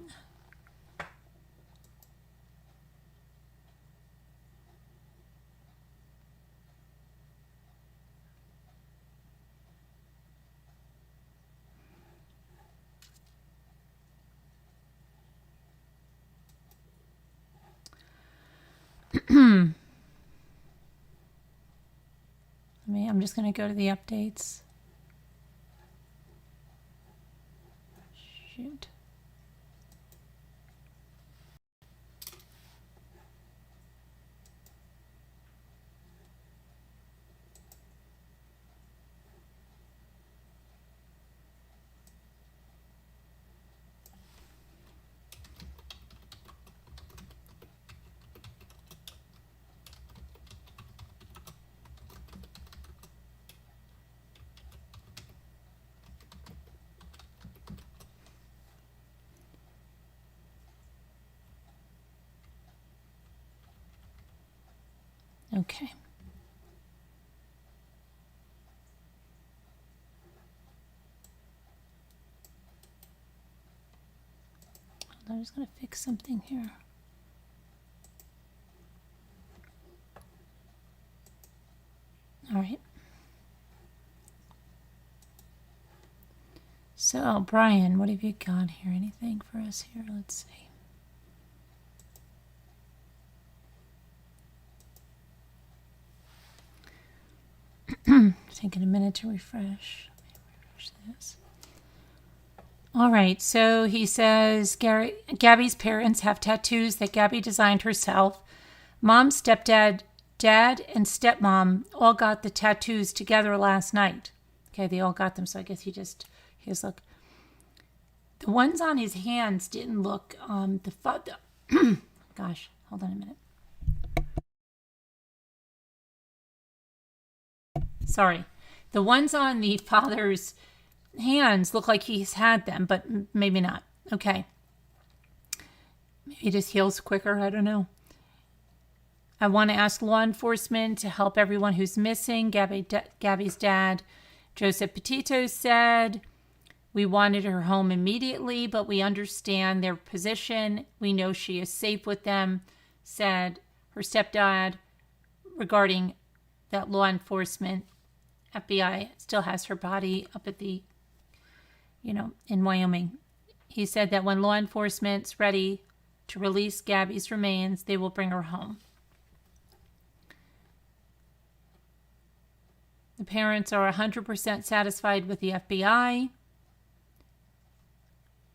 I'm just going to go to the updates. Shoot. Okay. I'm just going to fix something here. All right. So, Brian, what have you got here? Anything for us here? Let's see. Taking a minute to refresh. Let me refresh this. All right, so he says Gabby's parents have tattoos that Gabby designed herself. Mom, stepdad, dad, and stepmom all got the tattoos together last night. Okay, they all got them, so I guess here's look. The ones on his hands didn't look, gosh, hold on a minute. Sorry. The ones on the father's hands look like he's had them, but maybe not. Okay. Maybe it just heals quicker. I don't know. I want to ask law enforcement to help everyone who's missing. Gabby's dad, Joseph Petito, said, we wanted her home immediately, but we understand their position. We know she is safe with them, said her stepdad regarding that law enforcement. FBI still has her body up at the, in Wyoming. He said that when law enforcement's ready to release Gabby's remains, they will bring her home. The parents are 100% satisfied with the FBI.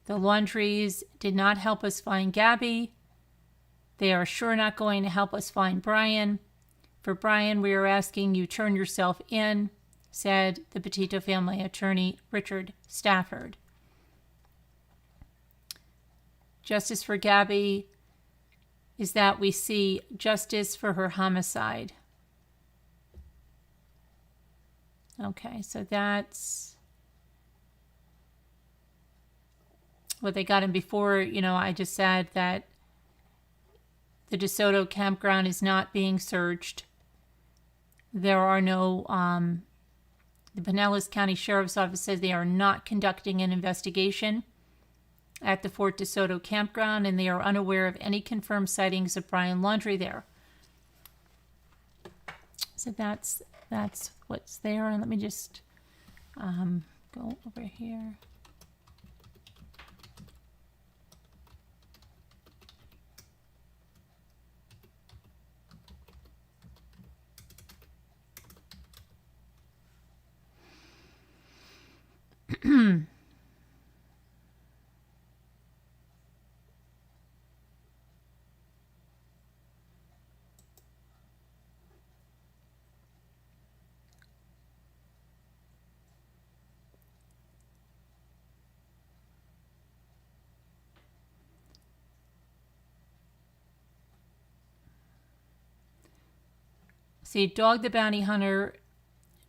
The Laundries did not help us find Gabby. They are sure not going to help us find Brian. For Brian, we are asking you turn yourself in, said the Petito family attorney, Richard Stafford. Justice for Gabby is that we see justice for her homicide. Okay, so that's what they got in before. I just said that the Soto campground is not being searched. There are no, the Pinellas County Sheriff's Office says they are not conducting an investigation at the Fort DeSoto campground, and they are unaware of any confirmed sightings of Brian Laundrie there. So that's what's there. And let me just go over here. See, Dog the Bounty Hunter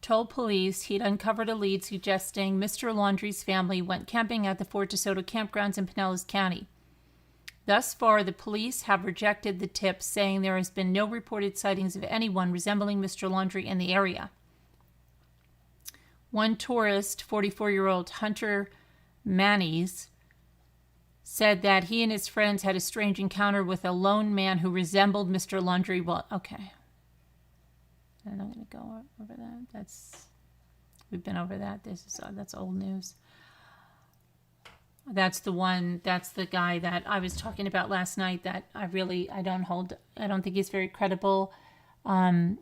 told police he'd uncovered a lead suggesting Mr. Laundrie's family went camping at the Fort DeSoto campgrounds in Pinellas County. Thus far, the police have rejected the tip, saying there has been no reported sightings of anyone resembling Mr. Laundrie in the area. One tourist, 44-year-old Hunter Mannies, said that he and his friends had a strange encounter with a lone man who resembled Mr. Laundrie. Well, okay. I'm not going to go over that. We've been over that. That's old news. That's the guy that I was talking about last night that I don't think he's very credible. I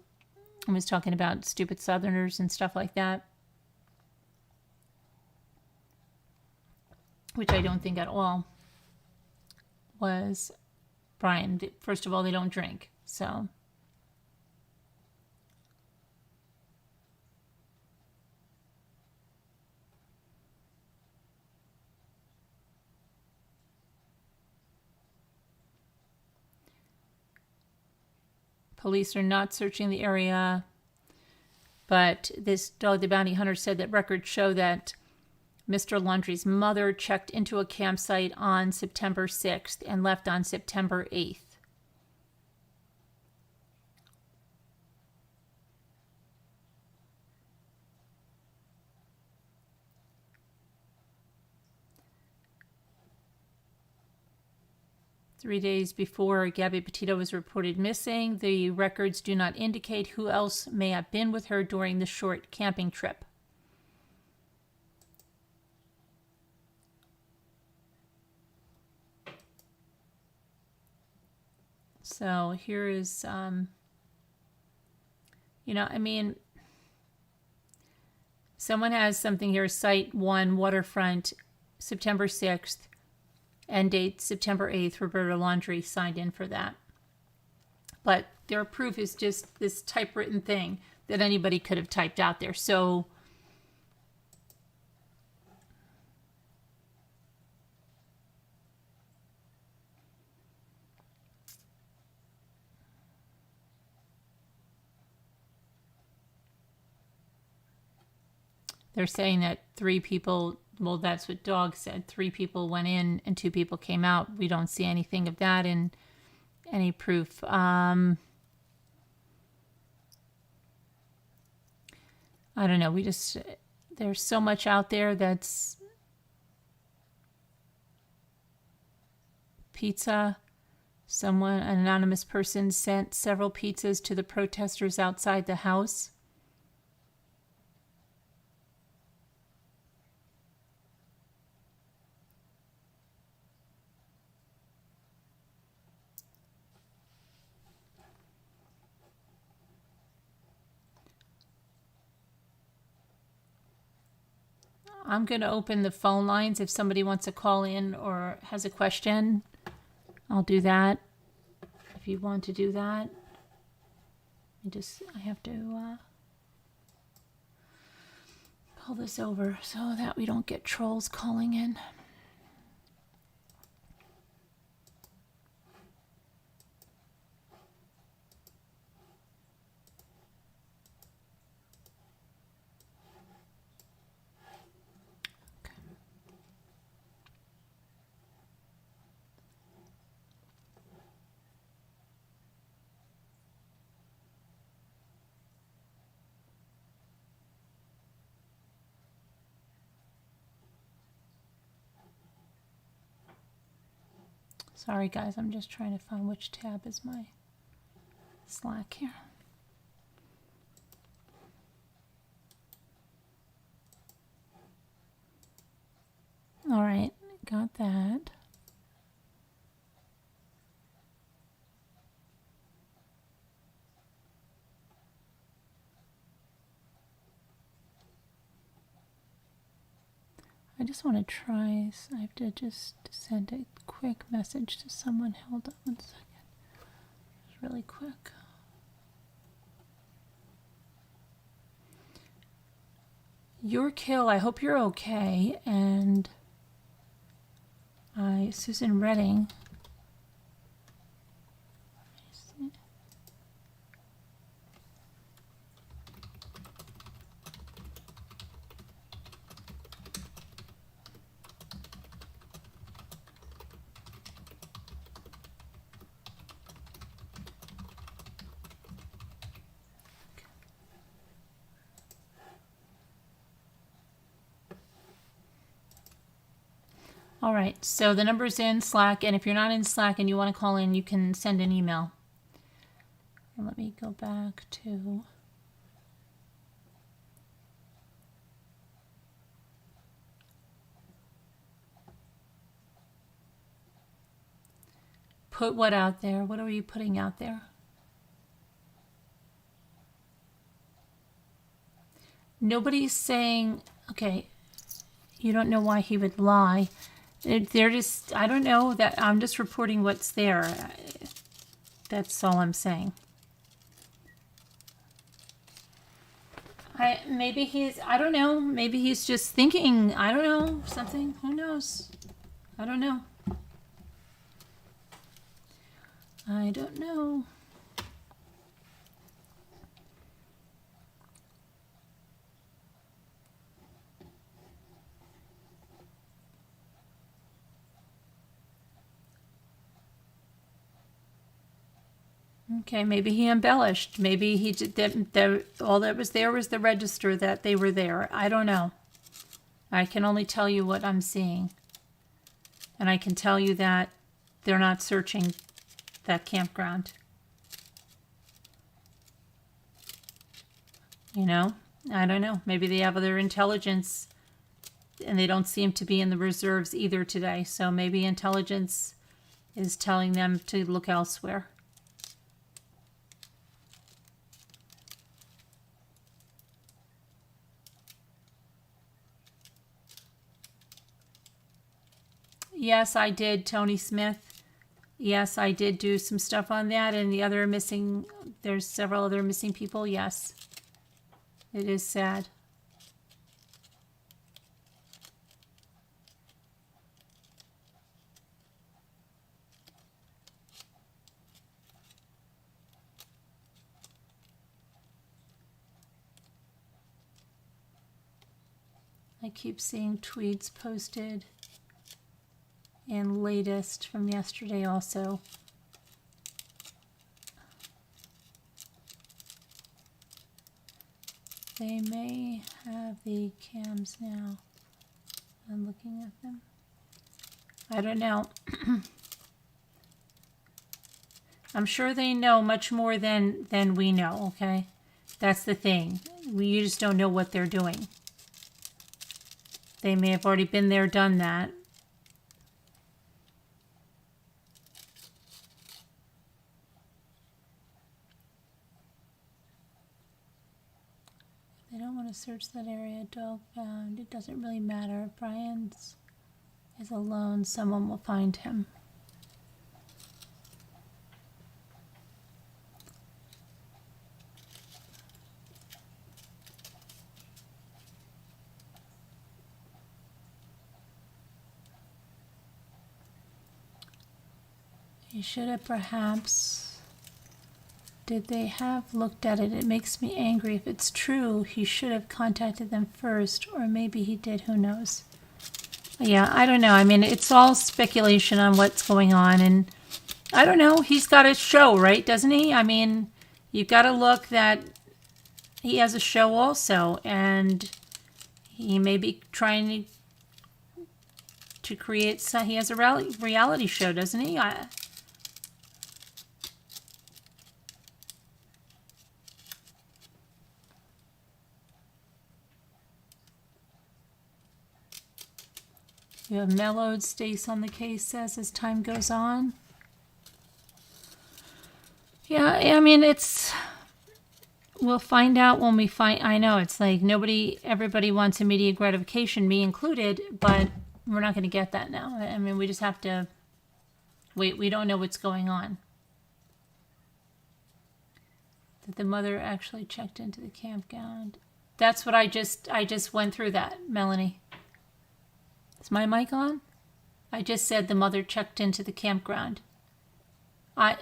was talking about stupid Southerners and stuff like that, which I don't think at all was Brian. First of all, they don't drink, so. Police are not searching the area, but this Dog the Bounty Hunter said that records show that Mr. Laundrie's mother checked into a campsite on September 6th and left on September 8th. Three days before Gabby Petito was reported missing, the records do not indicate who else may have been with her during the short camping trip. So here is, someone has something here, Site 1, Waterfront, September 6th. End date September 8th, Roberta Laundrie signed in for that. But their proof is just this typewritten thing that anybody could have typed out there. So They're saying that 3 people, well, that's what Dog said. 3 people went in and 2 people came out. We don't see anything of that in any proof. I don't know. There's so much out there that's pizza. An anonymous person sent several pizzas to the protesters outside the house. I'm going to open the phone lines. If somebody wants to call in or has a question, I'll do that. If you want to do that, I have to pull this over so that we don't get trolls calling in. Sorry guys, I'm just trying to find which tab is my Slack here. All right, got that. I just want to try, I have to just send a quick message to someone. Hold on 1 second. Just really quick. Your kill, I hope you're okay. And Susan Redding. All right, so the number's in Slack, and if you're not in Slack and you want to call in, you can send an email. And let me go back to... Put what out there? What are you putting out there? Nobody's saying, okay, you don't know why he would lie. They're just, I don't know, that I'm just reporting what's there. That's all I'm saying. Maybe I don't know, maybe he's just thinking, I don't know, something, who knows? I don't know. I don't know. Okay, maybe he embellished. Maybe he did. All that was there was the register that they were there. I don't know. I can only tell you what I'm seeing. And I can tell you that they're not searching that campground. You know? I don't know. Maybe they have other intelligence and they don't seem to be in the reserves either today. So maybe intelligence is telling them to look elsewhere. Yes, I did, Tony Smith. Yes, I did do some stuff on that. And the other missing, there's several other missing people. Yes, it is sad. I keep seeing tweets posted and latest from yesterday also. They may have the cams now. I'm looking at them. I don't know. I'm sure they know much more than we know, okay? That's the thing. We just don't know what they're doing. They may have already been there, done that. They don't want to search that area. Dog found. It doesn't really matter. Brian's is alone. Someone will find him. You should have perhaps. Did they have looked at it? It makes me angry. If it's true, he should have contacted them first, or maybe he did. Who knows? Yeah, I don't know. I mean, it's all speculation on what's going on, and I don't know. He's got a show, right? Doesn't he? I mean, you've got to look that he has a show also, and he may be trying to create. So he has a reality show, doesn't he? You have mellowed Stace on the case, says, as time goes on. Yeah, I mean, we'll find out when we find, I know, it's like everybody wants immediate gratification, me included, but we're not going to get that now. I mean, we just have to wait. We don't know what's going on. That the mother actually checked into the campground. That's what I just went through that, Melanie. Is my mic on? I just said the mother checked into the campground. I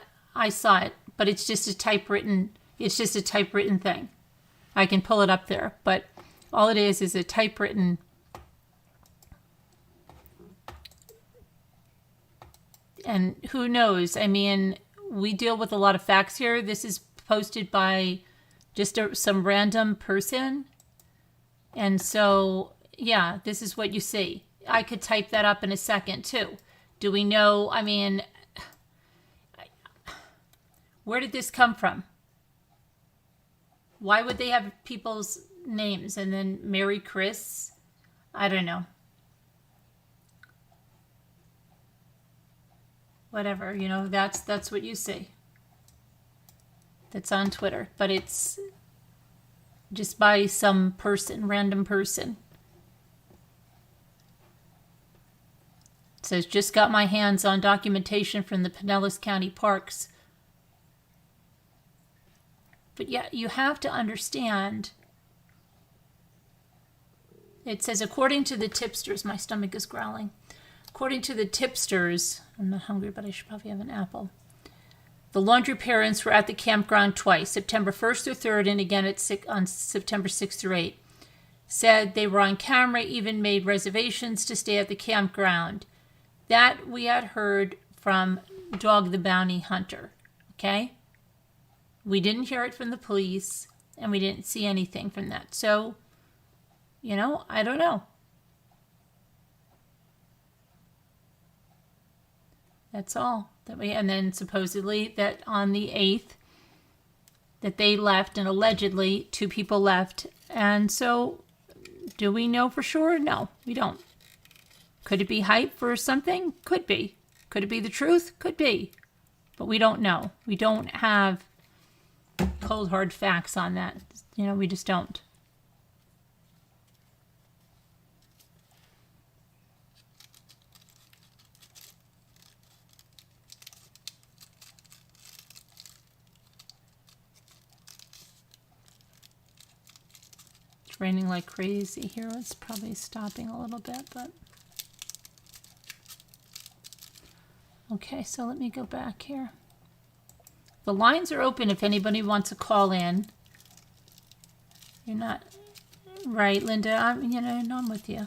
saw it, but it's just a typewritten thing. I can pull it up there, but all it is a typewritten. And who knows? I mean, we deal with a lot of facts here. This is posted by just some random person. And so, yeah, this is what you see. I could type that up in a second, too. Do we know? I mean, where did this come from? Why would they have people's names and then Mary Chris? I don't know. Whatever, you know, that's what you see. That's on Twitter, but it's just by some person, random person. It says, just got my hands on documentation from the Pinellas County Parks. But yeah, you have to understand. It says, according to the tipsters, my stomach is growling. According to the tipsters, I'm not hungry, but I should probably have an apple. The Laundrie parents were at the campground twice, September 1st through 3rd, and again on September 6th through 8th. Said they were on camera, even made reservations to stay at the campground. That we had heard from Dog the Bounty Hunter, okay? We didn't hear it from the police, and we didn't see anything from that. So, you know, I don't know. That's all. And then supposedly that on the 8th that they left, and allegedly 2 people left. And so, do we know for sure? No, we don't. Could it be hype for something? Could be. Could it be the truth? Could be. But we don't know. We don't have cold hard facts on that. You know, we just don't. It's raining like crazy here. It's probably stopping a little bit, but okay, so let me go back here. The lines are open if anybody wants to call in. You're not Right, Linda. I'm with you.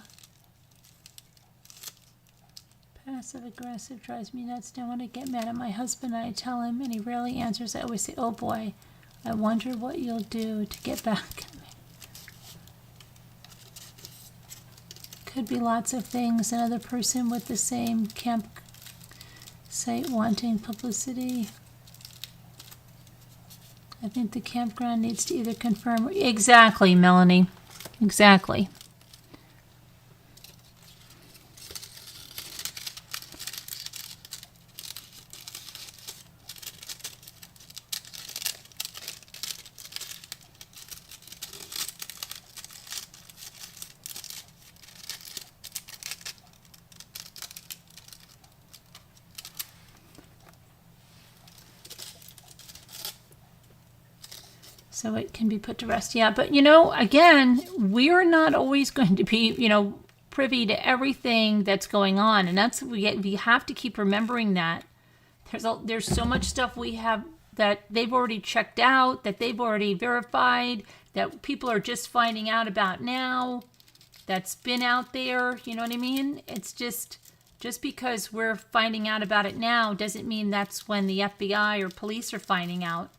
Passive aggressive drives me nuts. Don't want to get mad at my husband. I tell him, and he rarely answers. I always say, "Oh boy, I wonder what you'll do to get back at me." Could be lots of things. Another person with the same campsite wanting publicity. I think the campground needs to either confirm. Exactly, Melanie. Exactly. So it can be put to rest. Yeah, but again, we're not always going to be, privy to everything that's going on. And that's we have to keep remembering that. There's so much stuff we have that they've already checked out, that they've already verified, that people are just finding out about now, that's been out there, you know what I mean? It's just because we're finding out about it now doesn't mean that's when the FBI or police are finding out.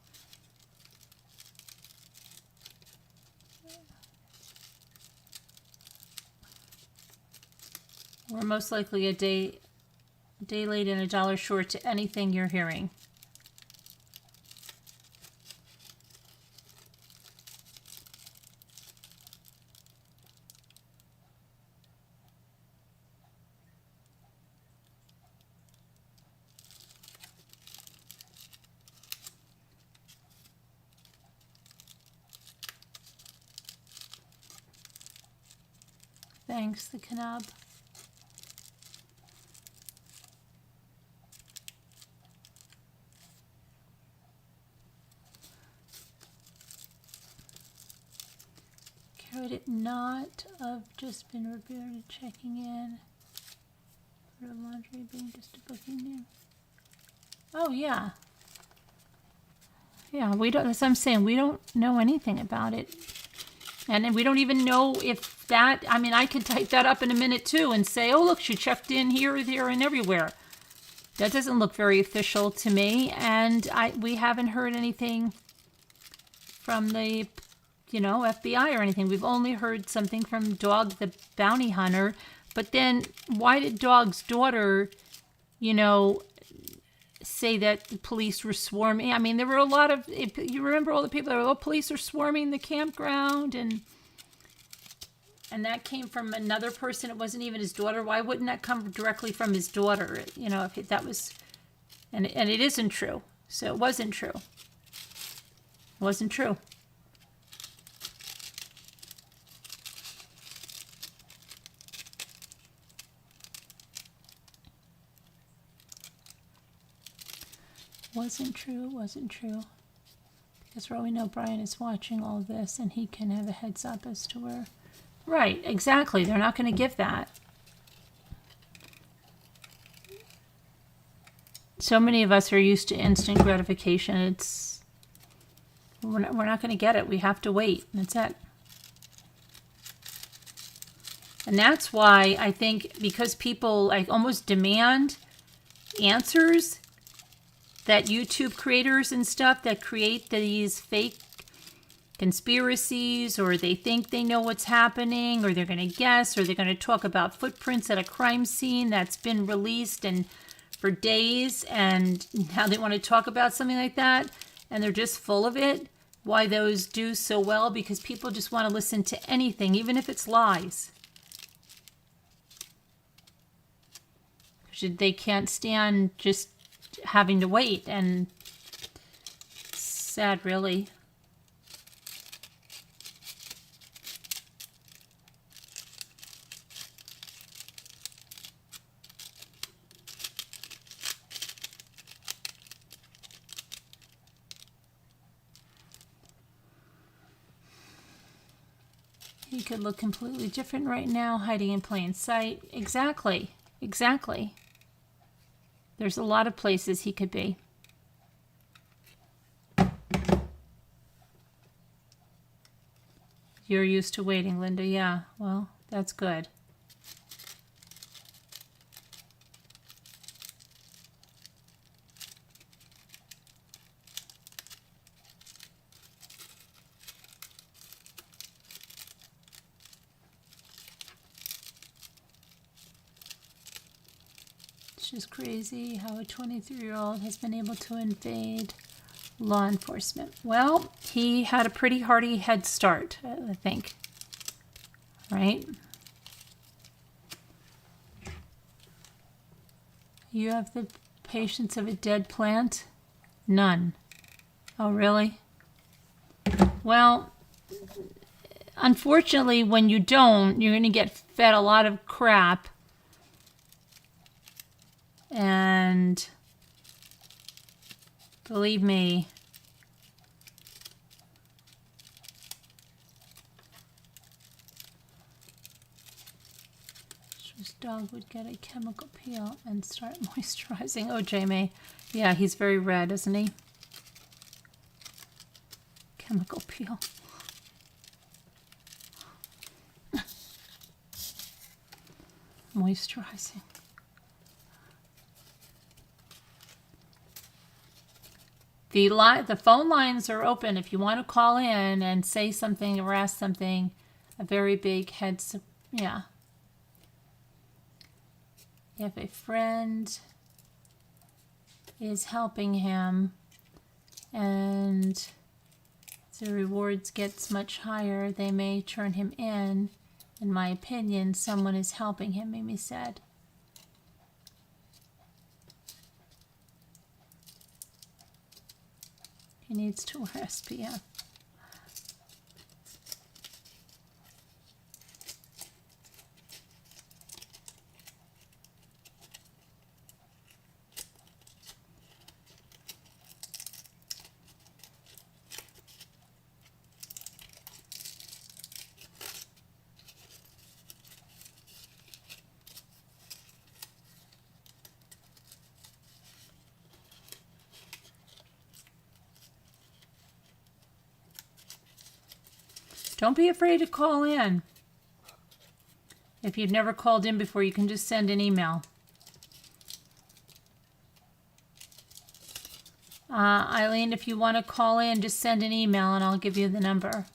We're most likely a day late and $1 short to anything you're hearing. Thanks, the Kanab. Could it not have just been reviewed checking in? For laundry being just a booking name. Oh yeah. Yeah, we don't. That's what I'm saying. We don't know anything about it, and then we don't even know if that. I mean, I could type that up in a minute too and say, "Oh, look, she checked in here, there, and everywhere." That doesn't look very official to me, and we haven't heard anything from the FBI or anything. We've only heard something from Dog the bounty hunter. But then why did Dog's daughter, say that the police were swarming? I mean, there were a lot of, you remember all the people that were, police are swarming the campground, and that came from another person. It wasn't even his daughter. Why wouldn't that come directly from his daughter? If that was, and it isn't true. So it wasn't true. It wasn't true. Wasn't true. Because for all we know, Brian is watching all this and he can have a heads up as to where. Right, exactly. They're not going to give that. So many of us are used to instant gratification. We're not going to get it. We have to wait. That's it. And that's why I think, because people almost demand answers, that YouTube creators and stuff that create these fake conspiracies, or they think they know what's happening, or they're going to guess, or they're going to talk about footprints at a crime scene that's been released and for days, and now they want to talk about something like that, and they're just full of it. Why those do so well? Because people just want to listen to anything, even if it's lies. They can't stand just having to wait, and sad, really. He could look completely different right now, hiding in plain sight. Exactly. There's a lot of places he could be. You're used to waiting, Linda. Yeah, well, that's good. It's just crazy how a 23-year-old has been able to invade law enforcement. Well, he had a pretty hearty head start, I think. Right? You have the patience of a dead plant? None. Oh, really? Well, unfortunately, when you don't, you're going to get fed a lot of crap. And believe me, this dog would get a chemical peel and start moisturizing. Oh, Jamie. Yeah, he's very red, isn't he? Chemical peel. Moisturizing. The phone lines are open if you want to call in and say something or ask something. A very big yeah. If a friend is helping him and the rewards gets much higher, they may turn him in. In my opinion, someone is helping him, Mimi said. He needs to wear SPF. Don't be afraid to call in. If you've never called in before, you can just send an email. Eileen, if you want to call in, just send an email and I'll give you the number.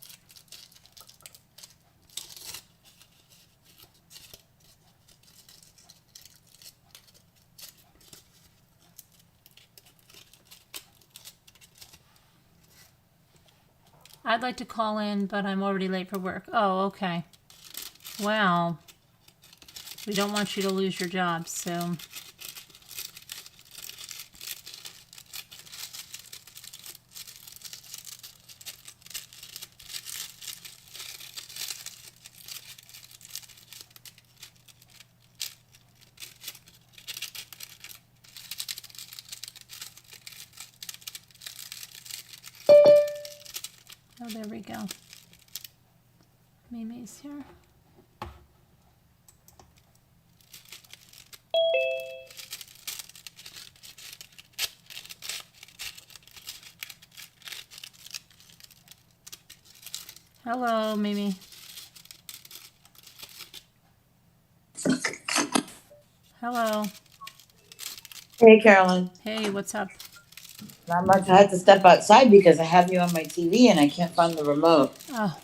I'd like to call in, but I'm already late for work. Oh, okay. Well, we don't want you to lose your job, so... Oh, there we go. Mimi's here. Hello, Mimi. Hello. Hey, Carolyn. Hey, what's up? Not much. I had to step outside because I have you on my TV and I can't find the remote. Oh.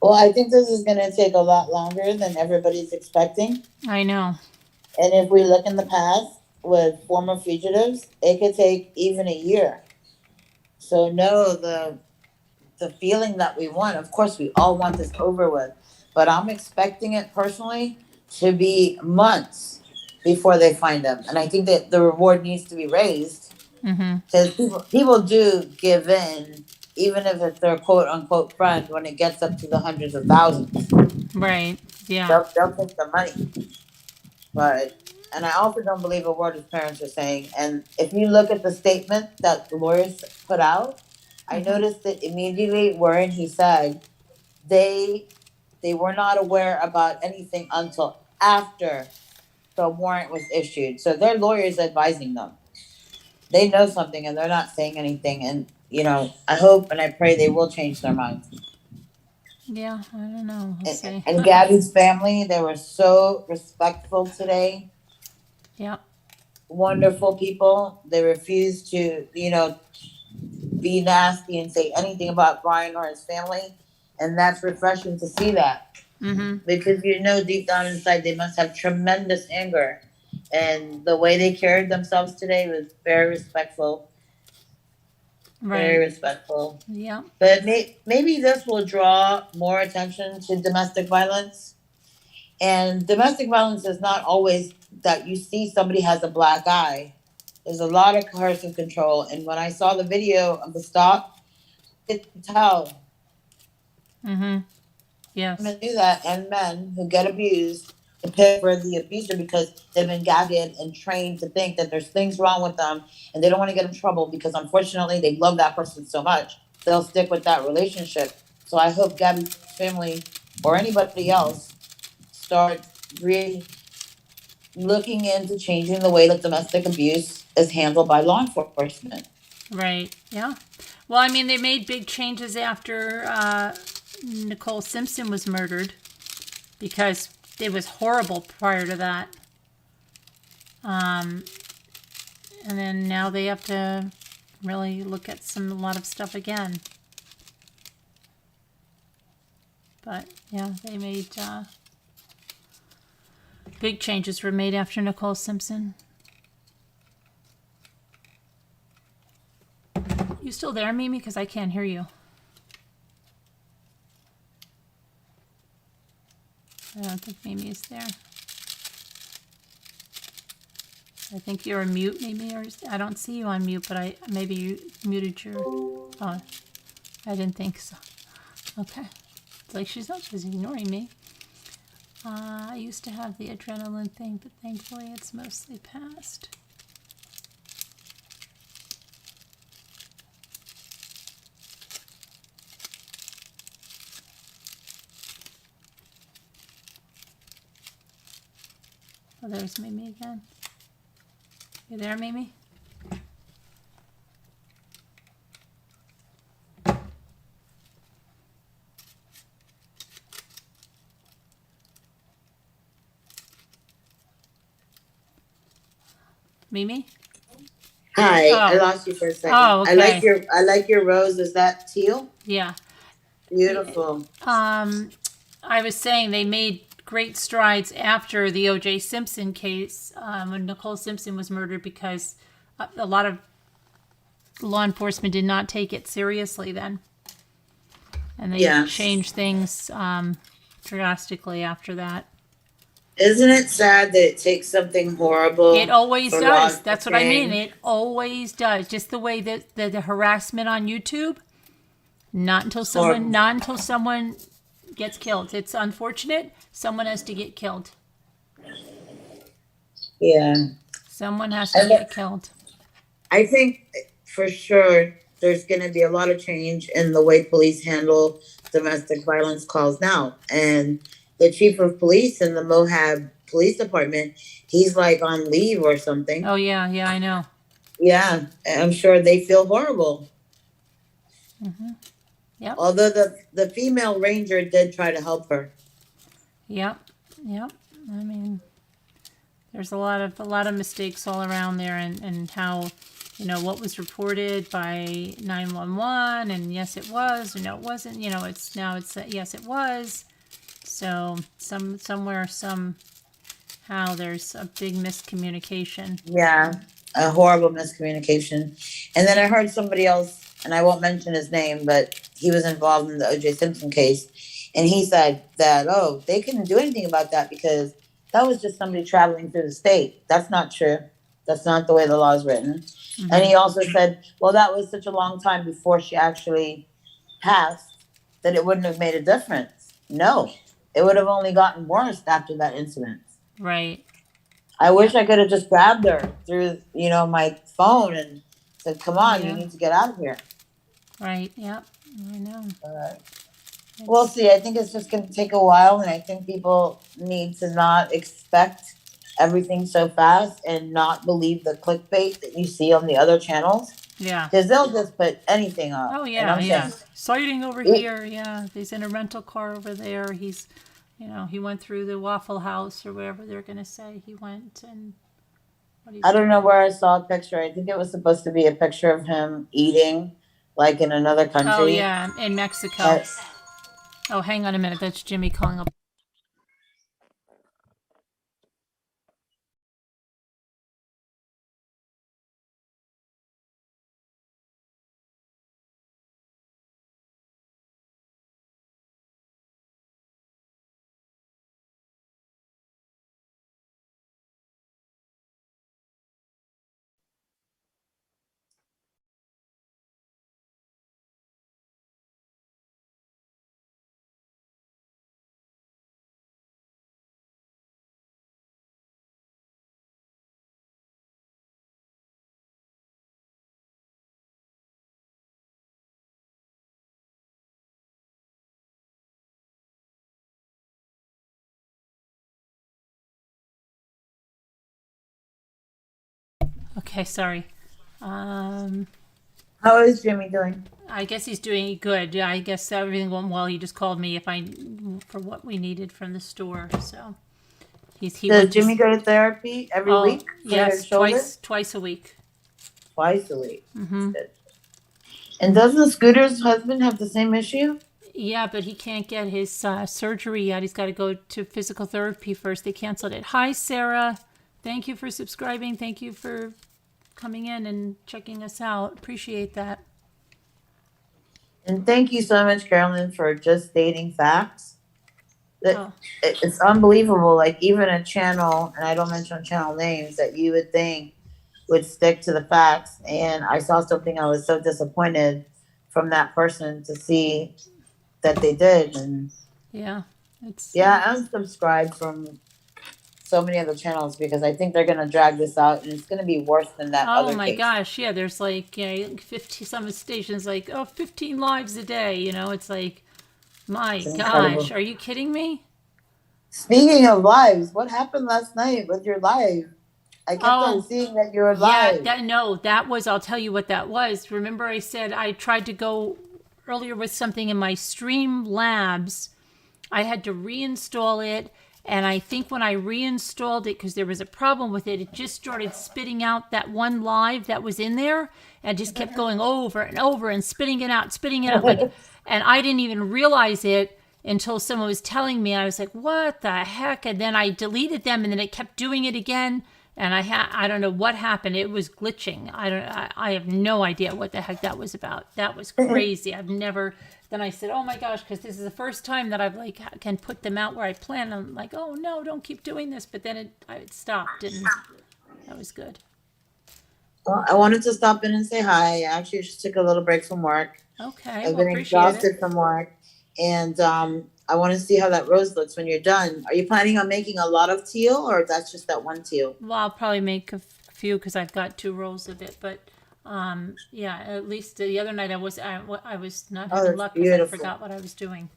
Well, I think this is going to take a lot longer than everybody's expecting. I know. And if we look in the past with former fugitives, it could take even a year. So no, the feeling that we want, of course, we all want this over with, but I'm expecting it personally to be months before they find them. And I think that the reward needs to be raised because people do give in, even if it's their quote unquote friend, when it gets up to the hundreds of thousands. Right. Yeah. They'll take the money. And I also don't believe a word his parents are saying. And if you look at the statement that the lawyers put out, I noticed that immediately wherein he said they were not aware about anything until after the warrant was issued. So their lawyers advising them. They know something and they're not saying anything. And you know, I hope and I pray they will change their minds. Yeah, I don't know. We'll see. And Gabby's family, they were so respectful today. Yeah. Wonderful people. They refused to, you know, be nasty and say anything about Brian or his family. And that's refreshing to see that. Mm-hmm. Because you know deep down inside they must have tremendous anger. And the way they carried themselves today was very respectful. Very Right. respectful. Yeah. But maybe this will draw more attention to domestic violence. And domestic violence is not always that you see somebody has a black eye. There's a lot of coercive control. And when I saw the video of the stop, you could tell. Mm-hmm. Yes. Women do that, and men who get abused to pick for the abuser because they've been gagged and trained to think that there's things wrong with them and they don't want to get in trouble because unfortunately they love that person so much. They'll stick with that relationship. So I hope Gabby's family or anybody else start really looking into changing the way that domestic abuse is handled by law enforcement. Right. Yeah. Well, I mean, they made big changes after Nicole Simpson was murdered because it was horrible prior to that. And then now they have to really look at a lot of stuff again. But yeah, they made big changes were made after Nicole Simpson. You still there, Mimi? Because I can't hear you. I don't think Mimi's there. I think you're on mute, Mimi, or I don't see you on mute, but maybe you muted your. Oh, I didn't think so. Okay, it's like she's ignoring me. I used to have the adrenaline thing, but thankfully it's mostly passed. Oh, there's Mimi again. You there, Mimi? Mimi? Hi, Oh. I lost you for a second. Oh, okay. I like your rose. Is that teal? Yeah. Beautiful. I was saying they made great strides after the O.J. Simpson case when Nicole Simpson was murdered because a lot of law enforcement did not take it seriously then. And they changed things drastically after that. Isn't it sad that it takes something horrible? It always does. That's what I mean. It always does. Just the way that the harassment on YouTube, not until someone gets killed. It's unfortunate. Someone has to get killed. Yeah. Someone has to get killed. I think for sure there's going to be a lot of change in the way police handle domestic violence calls now. And the chief of police in the Moab police department, he's like on leave or something. Oh, yeah, I know. Yeah, I'm sure they feel horrible. Mm-hmm. Yep. Although the female ranger did try to help her. Yep. I mean, there's a lot of mistakes all around there, and how, what was reported by 911, and yes, it was, or no, it wasn't. It's yes, it was. So somewhere, somehow, there's a big miscommunication. Yeah, a horrible miscommunication. And then I heard somebody else, and I won't mention his name, but he was involved in the O.J. Simpson case. And he said that, they couldn't do anything about that because that was just somebody traveling through the state. That's not true. That's not the way the law is written. Mm-hmm. And he also said, well, that was such a long time before she actually passed that it wouldn't have made a difference. No, it would have only gotten worse after that incident. Right. I wish I could have just grabbed her through, my phone and said, come on, you need to get out of here. Right. Yep. I know. We'll see. I think it's just going to take a while, and I think people need to not expect everything so fast and not believe the clickbait that you see on the other channels. Yeah. Because they'll just put anything up. Oh And yeah, I'm yeah. saying, Sighting over it- here. Yeah, he's in a rental car over there. He's, he went through the Waffle House or wherever they're gonna say he went, and what he's I don't doing. know where I saw a picture. I think it was supposed to be a picture of him eating, like in another country. Oh yeah, in Mexico. Uh, Oh, hang on a minute. That's Jimmy calling up. Okay, sorry. How is Jimmy doing? I guess he's doing good. Yeah, I guess everything went well. He just called me for what we needed from the store. So he Does went Jimmy go to therapy every week for yes, his shoulder? twice a week. Twice a week. Mm-hmm. Good. And doesn't Scooter's husband have the same issue? Yeah, but he can't get his surgery yet. He's got to go to physical therapy first. They canceled it. Hi, Sarah. Thank you for subscribing. Thank you for coming in and checking us out. Appreciate that. And thank you so much, Carolyn, for just stating facts. Oh. It's unbelievable. Like even a channel, and I don't mention channel names, that you would think would stick to the facts. And I saw something I was so disappointed from that person to see that they did. And yeah, it's I unsubscribed from so many other channels because I think they're gonna drag this out and it's gonna be worse than that other Oh my case. gosh, yeah, there's like 50 some stations like 15 lives a day, it's like my It's gosh, incredible. are you kidding me? Speaking of lives, what happened last night with your live? I kept on seeing that you were live. Yeah, that was, I'll tell you what that was. Remember I said I tried to go earlier with something in my Stream Labs. I had to reinstall it. And I think when I reinstalled it, because there was a problem with it, it just started spitting out that one live that was in there and just kept going over and over and spitting it out. And I didn't even realize it until someone was telling me. I was like, what the heck? And then I deleted them and then it kept doing it again. And I don't know what happened. It was glitching. I have no idea what the heck that was about. That was crazy. Then I said, oh my gosh, because this is the first time that I've can put them out where I plan. I'm like, oh no, don't keep doing this. But then it stopped and that was good. Well, I wanted to stop in and say hi. I actually just took a little break from work. Okay, I've well, been appreciate exhausted it. from work. And I want to see how that rose looks when you're done. Are you planning on making a lot of teal or that's just that one teal? Well, I'll probably make a few because I've got 2 rolls of it. But yeah, at least the other night I was not having luck because I forgot what I was doing.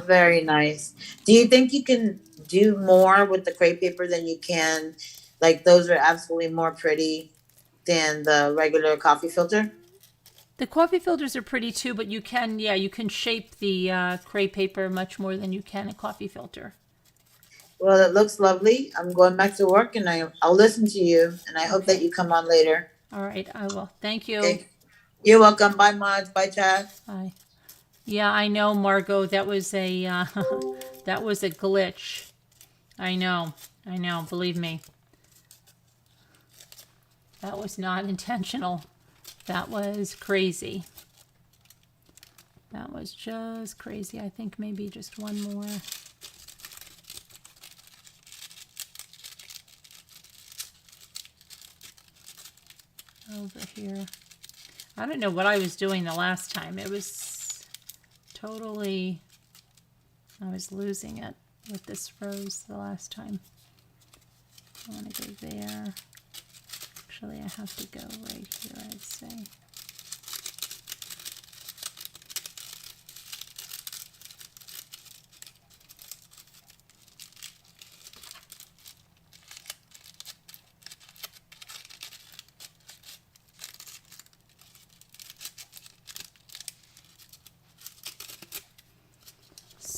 Very nice. Do you think you can do more with the crepe paper than you can? Like those are absolutely more pretty than the regular coffee filter? The coffee filters are pretty too, but you can shape the crepe paper much more than you can a coffee filter. Well, it looks lovely. I'm going back to work and I'll listen to you and I hope that you come on later. All right, I will. Thank you. Okay. You're welcome. Bye, Mods. Bye, Chad. Bye. Yeah, I know, Margot. That was a that was a glitch. I know. Believe me. That was not intentional. That was crazy. That was just crazy. I think maybe just one more. Over here. I don't know what I was doing the last time. It was totally, I was losing it with this rose the last time. I want to go there. Actually, I have to go right here, I'd say.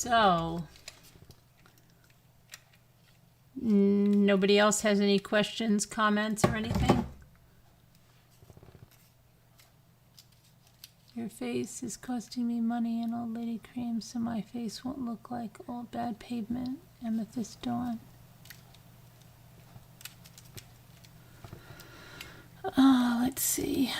So, nobody else has any questions, comments, or anything? Your face is costing me money and old lady cream, so my face won't look like old bad pavement. Amethyst Dawn. Let's see.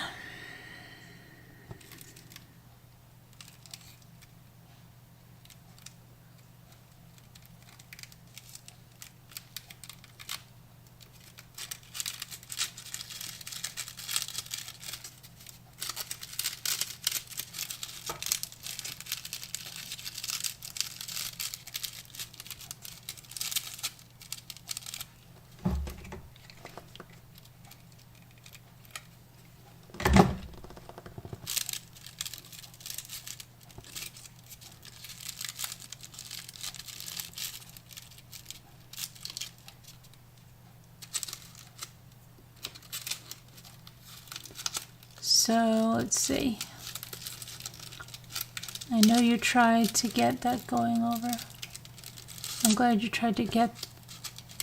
So let's see. I know you tried to get that going over. I'm glad you tried to get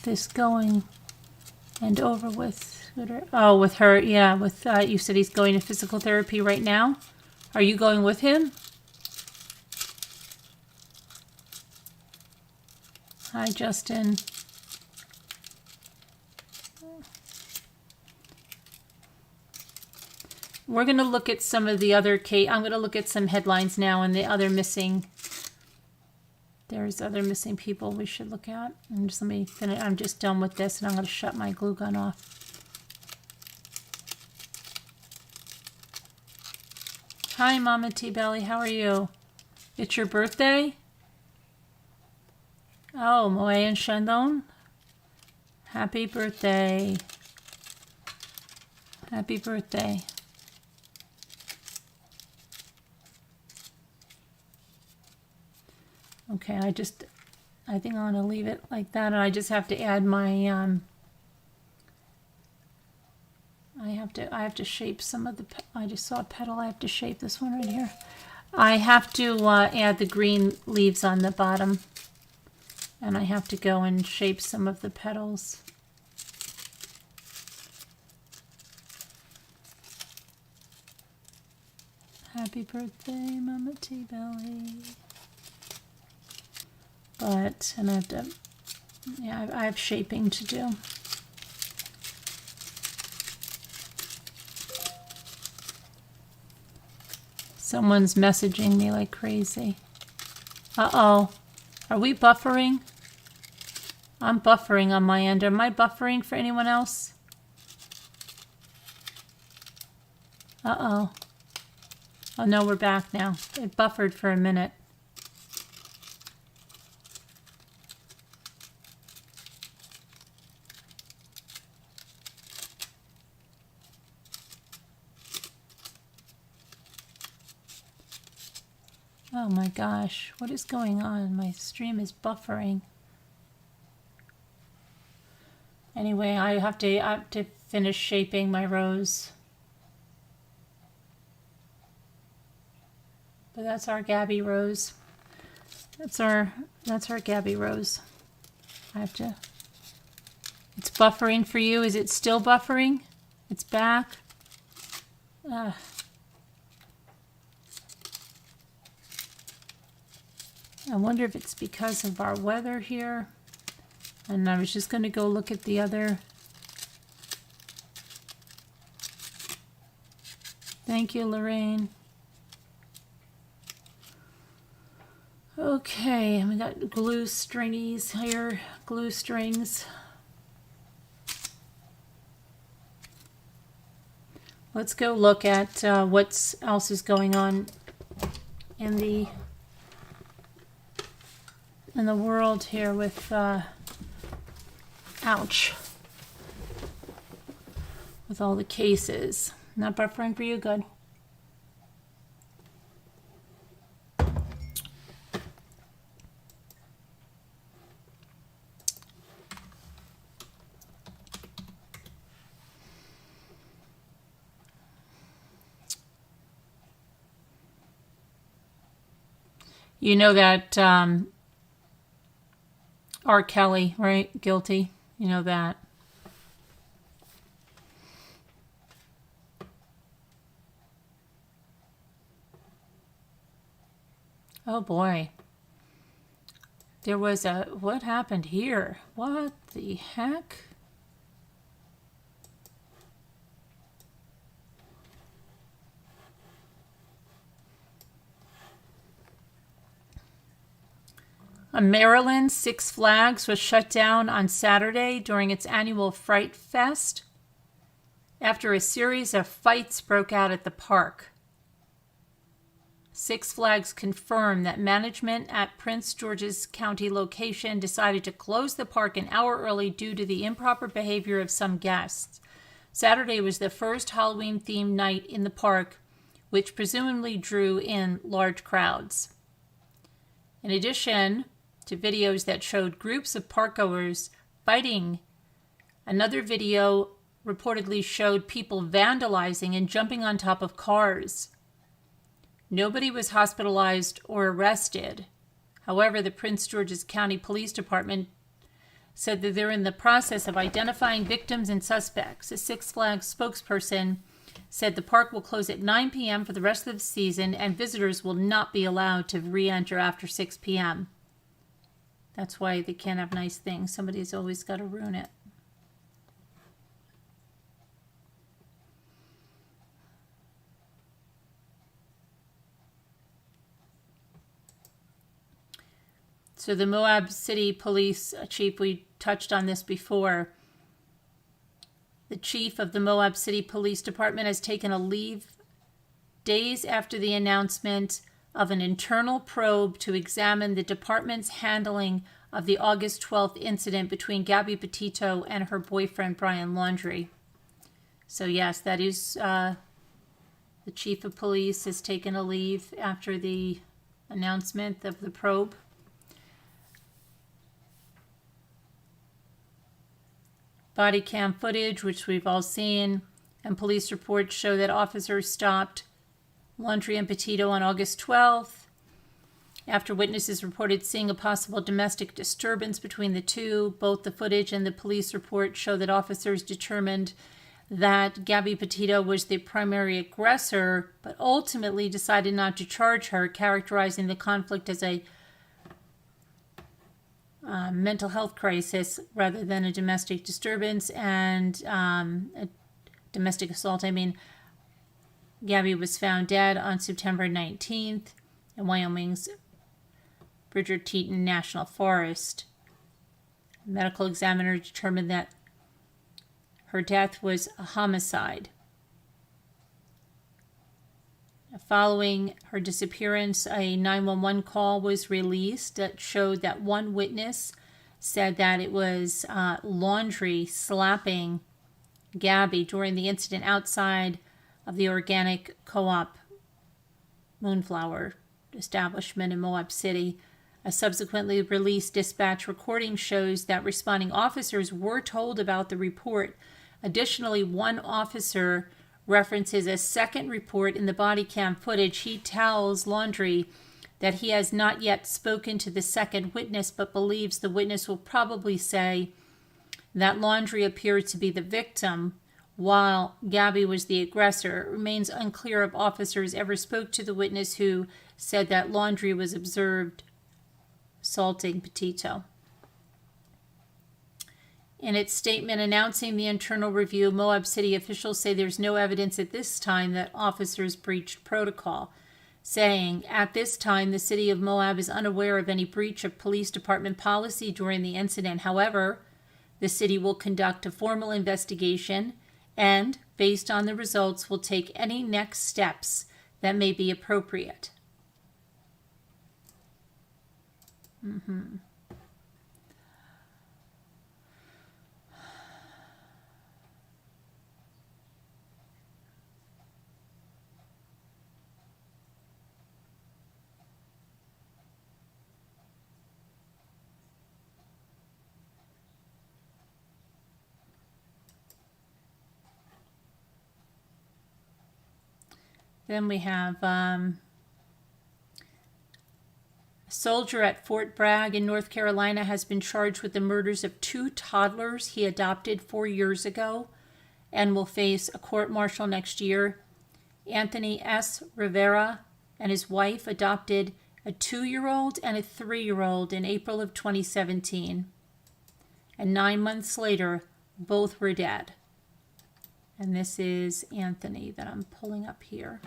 this going and over with. Oh, with her, yeah. With you said he's going to physical therapy right now. Are you going with him? Hi, Justin. We're going to look at some of the other I'm going to look at some headlines now and the other missing. There's other missing people we should look at. And just let me finish. I'm just done with this and I'm going to shut my glue gun off. Hi, Mama T-Belly. How are you? It's your birthday? Oh, Moe and Shandong. Happy birthday. Happy birthday. Okay, I think I'm going to leave it like that, and I just have to add my, I have to shape some of the, I just saw a petal, I have to shape this one right here. I have to add the green leaves on the bottom, and I have to go and shape some of the petals. Happy birthday, Mama T-Belly. But, and I have to, yeah, I have shaping to do. Someone's messaging me like crazy. Uh-oh. Are we buffering? I'm buffering on my end. Am I buffering for anyone else? Uh-oh. Oh no, we're back now. It buffered for a minute. Oh my gosh, what is going on? My stream is buffering. Anyway, I have to finish shaping my rose. But that's our Gabby rose. That's our Gabby rose. I have to. It's buffering for you. Is it still buffering? It's back. I wonder if it's because of our weather here. And I was just going to go look at the other. Thank you, Lorraine. Okay, we got glue stringies here, glue strings. Let's go look at what else is going on in the world here with ouch, with all the cases. Not buffering for you, good. You know that R. Kelly, right? Guilty. You know that. Oh boy. There was a, what happened here? What the heck? Maryland, Six Flags was shut down on Saturday during its annual Fright Fest after a series of fights broke out at the park. Six Flags confirmed that management at Prince George's County location decided to close the park an hour early due to the improper behavior of some guests. Saturday was the first Halloween-themed night in the park, which presumably drew in large crowds. In addition to videos that showed groups of parkgoers fighting, another video reportedly showed people vandalizing and jumping on top of cars. Nobody was hospitalized or arrested. However, the Prince George's County Police Department said that they're in the process of identifying victims and suspects. A Six Flags spokesperson said the park will close at 9 p.m. for the rest of the season and visitors will not be allowed to re-enter after 6 p.m. That's why they can't have nice things. Somebody's always got to ruin it. So the Moab City Police Chief, we touched on this before. The chief of the Moab City Police Department has taken a leave days after the announcement of an internal probe to examine the department's handling of the August 12th incident between Gabby Petito and her boyfriend, Brian Laundrie. So yes, that is, the chief of police has taken a leave after the announcement of the probe. Body cam footage, which we've all seen, and police reports show that officers stopped Laundrie and Petito on August 12th after witnesses reported seeing a possible domestic disturbance between the two. Both the footage and the police report show that officers determined that Gabby Petito was the primary aggressor, but ultimately decided not to charge her, characterizing the conflict as a mental health crisis rather than a domestic disturbance and a domestic assault. I mean, Gabby was found dead on September 19th in Wyoming's Bridger-Teton National Forest. A medical examiner determined that her death was a homicide. Following her disappearance, a 911 call was released that showed that one witness said that it was Laundrie slapping Gabby during the incident outside of the organic co-op Moonflower establishment in Moab City. A subsequently released dispatch recording shows that responding officers were told about the report. Additionally, one officer references a second report in the body cam footage. He tells Laundrie that he has not yet spoken to the second witness, but believes the witness will probably say that Laundrie appeared to be the victim while Gabby was the aggressor. It remains unclear if officers ever spoke to the witness who said that Laundrie was observed assaulting Petito. In its statement announcing the internal review, Moab City officials say there's no evidence at this time that officers breached protocol, saying, at this time, the city of Moab is unaware of any breach of police department policy during the incident. However, the city will conduct a formal investigation and, based on the results, will take any next steps that may be appropriate. Then we have soldier at Fort Bragg in North Carolina has been charged with the murders of 2 toddlers he adopted 4 years ago and will face a court-martial next year. Anthony S. Rivera and his wife adopted a 2-year-old and a 3-year-old in April of 2017. And 9 months later, both were dead. And this is Anthony that I'm pulling up here.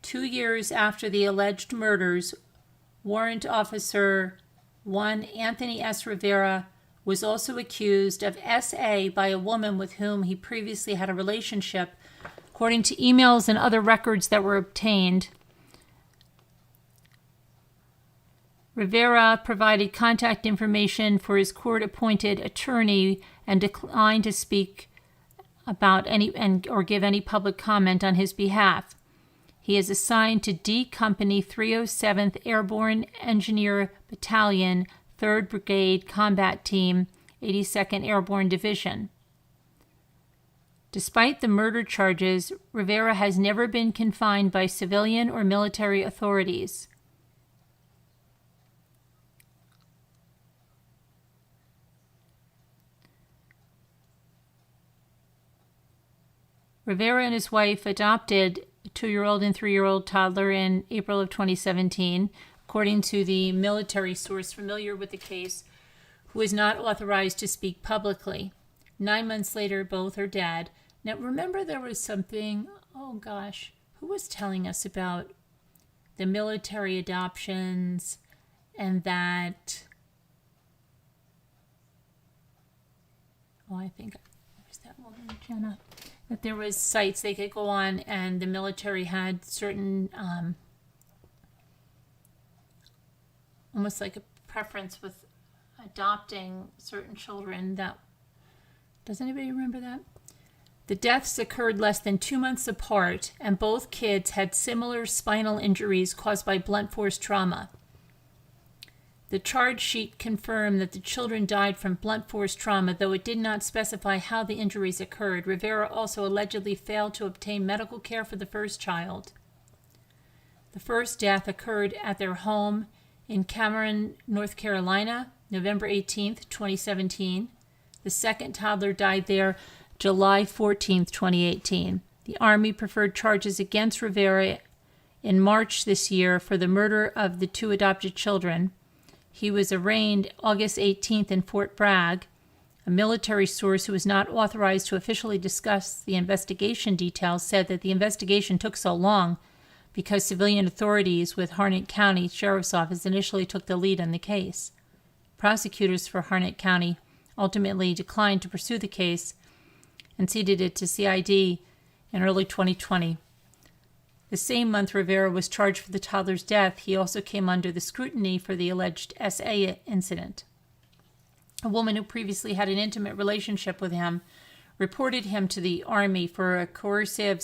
Two years after the alleged murders, Warrant Officer 1 Anthony S. Rivera was also accused of SA by a woman with whom he previously had a relationship. According to emails and other records that were obtained, Rivera provided contact information for his court-appointed attorney and declined to speak about any or give any public comment on his behalf. He is assigned to D Company 307th Airborne Engineer Battalion, 3rd Brigade Combat Team, 82nd Airborne Division. Despite the murder charges, Rivera has never been confined by civilian or military authorities. Rivera and his wife adopted a 2-year-old and 3-year-old toddler in April of 2017, according to the military source familiar with the case, who is not authorized to speak publicly. 9 months later, both are dead. Now, remember there was something, who was telling us about the military adoptions and that, I think, where's that woman, Jenna? That there was sites they could go on and the military had certain, almost like a preference with adopting certain children. Does anybody remember that? The deaths occurred less than 2 months apart, and both kids had similar spinal injuries caused by blunt force trauma. The charge sheet confirmed that the children died from blunt force trauma, though it did not specify how the injuries occurred. Rivera also allegedly failed to obtain medical care for the first child. The first death occurred at their home in Campground, North Carolina, November 18th, 2017. The second toddler died there July 14th, 2018. The Army preferred charges against Rivera in March this year for the murder of the 2 adopted children. He was arraigned August 18th in Fort Bragg. A military source who was not authorized to officially discuss the investigation details said that the investigation took so long because civilian authorities with Harnett County Sheriff's Office initially took the lead on the case. Prosecutors for Harnett County ultimately declined to pursue the case and ceded it to CID in early 2020. The same month Rivera was charged for the toddler's death, he also came under the scrutiny for the alleged SA incident. A woman who previously had an intimate relationship with him reported him to the Army for a coercive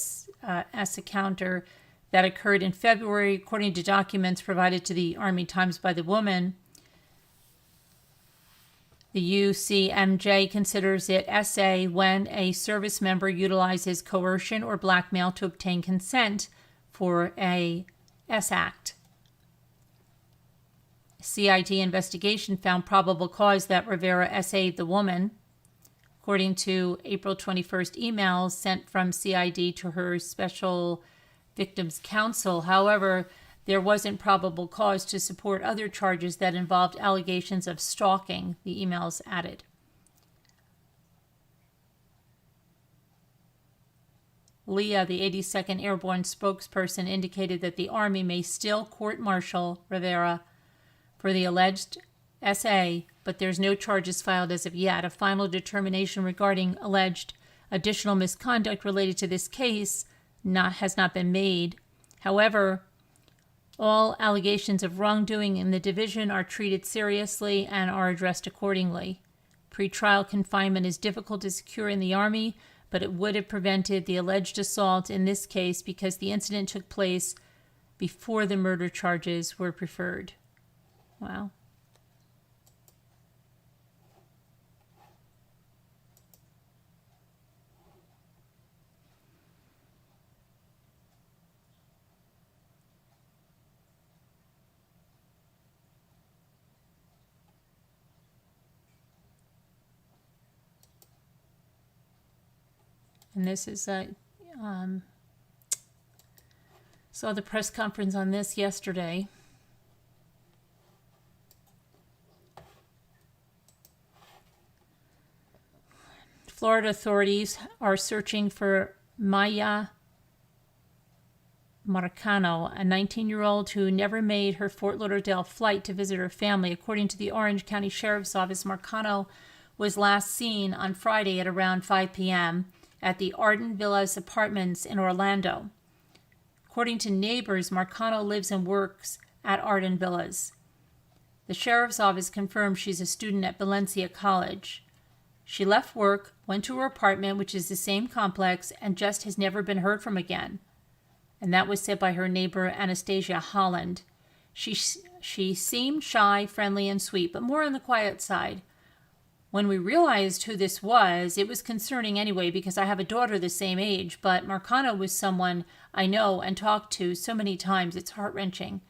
encounter that occurred in February, according to documents provided to the Army Times by the woman. The UCMJ considers it SA when a service member utilizes coercion or blackmail to obtain consent for a S-Act. CID investigation found probable cause that Rivera SA'd the woman, according to April 21st emails sent from CID to her Special Victims Counsel. However, there wasn't probable cause to support other charges that involved allegations of stalking, the emails added. Leah, the 82nd Airborne spokesperson, indicated that the Army may still court-martial Rivera for the alleged SA, but there's no charges filed as of yet. A final determination regarding alleged additional misconduct related to this case has not been made. However, all allegations of wrongdoing in the division are treated seriously and are addressed accordingly. Pretrial confinement is difficult to secure in the Army, but it would have prevented the alleged assault in this case because the incident took place before the murder charges were preferred. Wow. And this is saw the press conference on this yesterday. Florida authorities are searching for Maya Marcano, a 19-year-old who never made her Fort Lauderdale flight to visit her family. According to the Orange County Sheriff's Office, Marcano was last seen on Friday at around 5 p.m. at the Arden Villas Apartments in Orlando. According to neighbors, Marcano lives and works at Arden Villas. The Sheriff's Office confirmed she's a student at Valencia College. She left work, went to her apartment, which is the same complex, and just has never been heard from again. And that was said by her neighbor, Anastasia Holland. She seemed shy, friendly, and sweet, but more on the quiet side. When we realized who this was, it was concerning anyway because I have a daughter the same age, but Marcano was someone I know and talked to so many times it's heart-wrenching.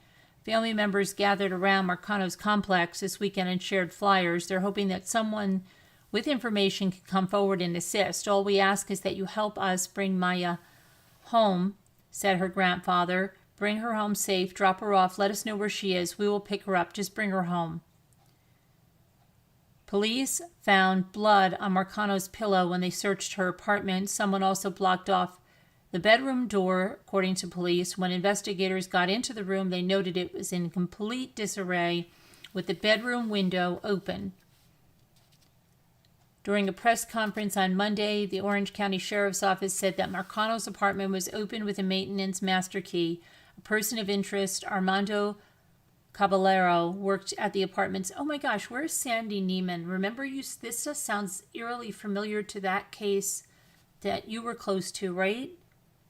Family members gathered around Marcano's complex this weekend and shared flyers. They're hoping that someone with information can come forward and assist. All we ask is that you help us bring Maya home, said her grandfather. Bring her home safe, drop her off, let us know where she is. We will pick her up. Just bring her home. Police found blood on Marcano's pillow when they searched her apartment. Someone also blocked off the bedroom door, according to police. When investigators got into the room, they noted it was in complete disarray with the bedroom window open. During a press conference on Monday, the Orange County Sheriff's Office said that Marcano's apartment was open with a maintenance master key. A person of interest, Armando Caballero, worked at the apartments. Oh my gosh, where's Sandy Neiman? Remember, this just sounds eerily familiar to that case that you were close to, right?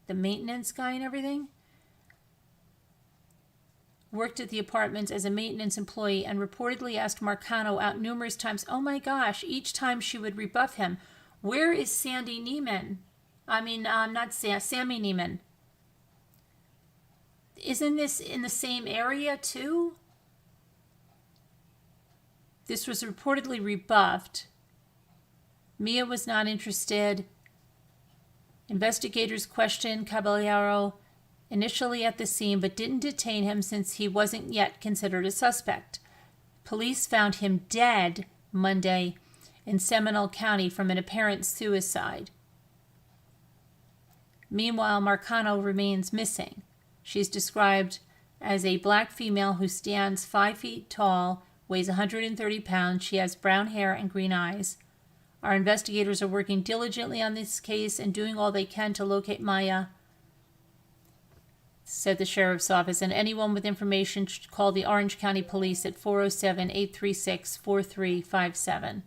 The maintenance guy and everything? Worked at the apartments as a maintenance employee and reportedly asked Marcano out numerous times. Oh my gosh, each time she would rebuff him. Where is Sandy Neiman? Sammy Neiman. Isn't this in the same area too? This was reportedly rebuffed. Mia was not interested. Investigators questioned Caballero initially at the scene, but didn't detain him since he wasn't yet considered a suspect. Police found him dead Monday in Seminole County from an apparent suicide. Meanwhile, Marcano remains missing. She's described as a black female who stands 5 feet tall, weighs 130 pounds. She has brown hair and green eyes. Our investigators are working diligently on this case and doing all they can to locate Maya, said the Sheriff's Office, and anyone with information should call the Orange County Police at 407-836-4357.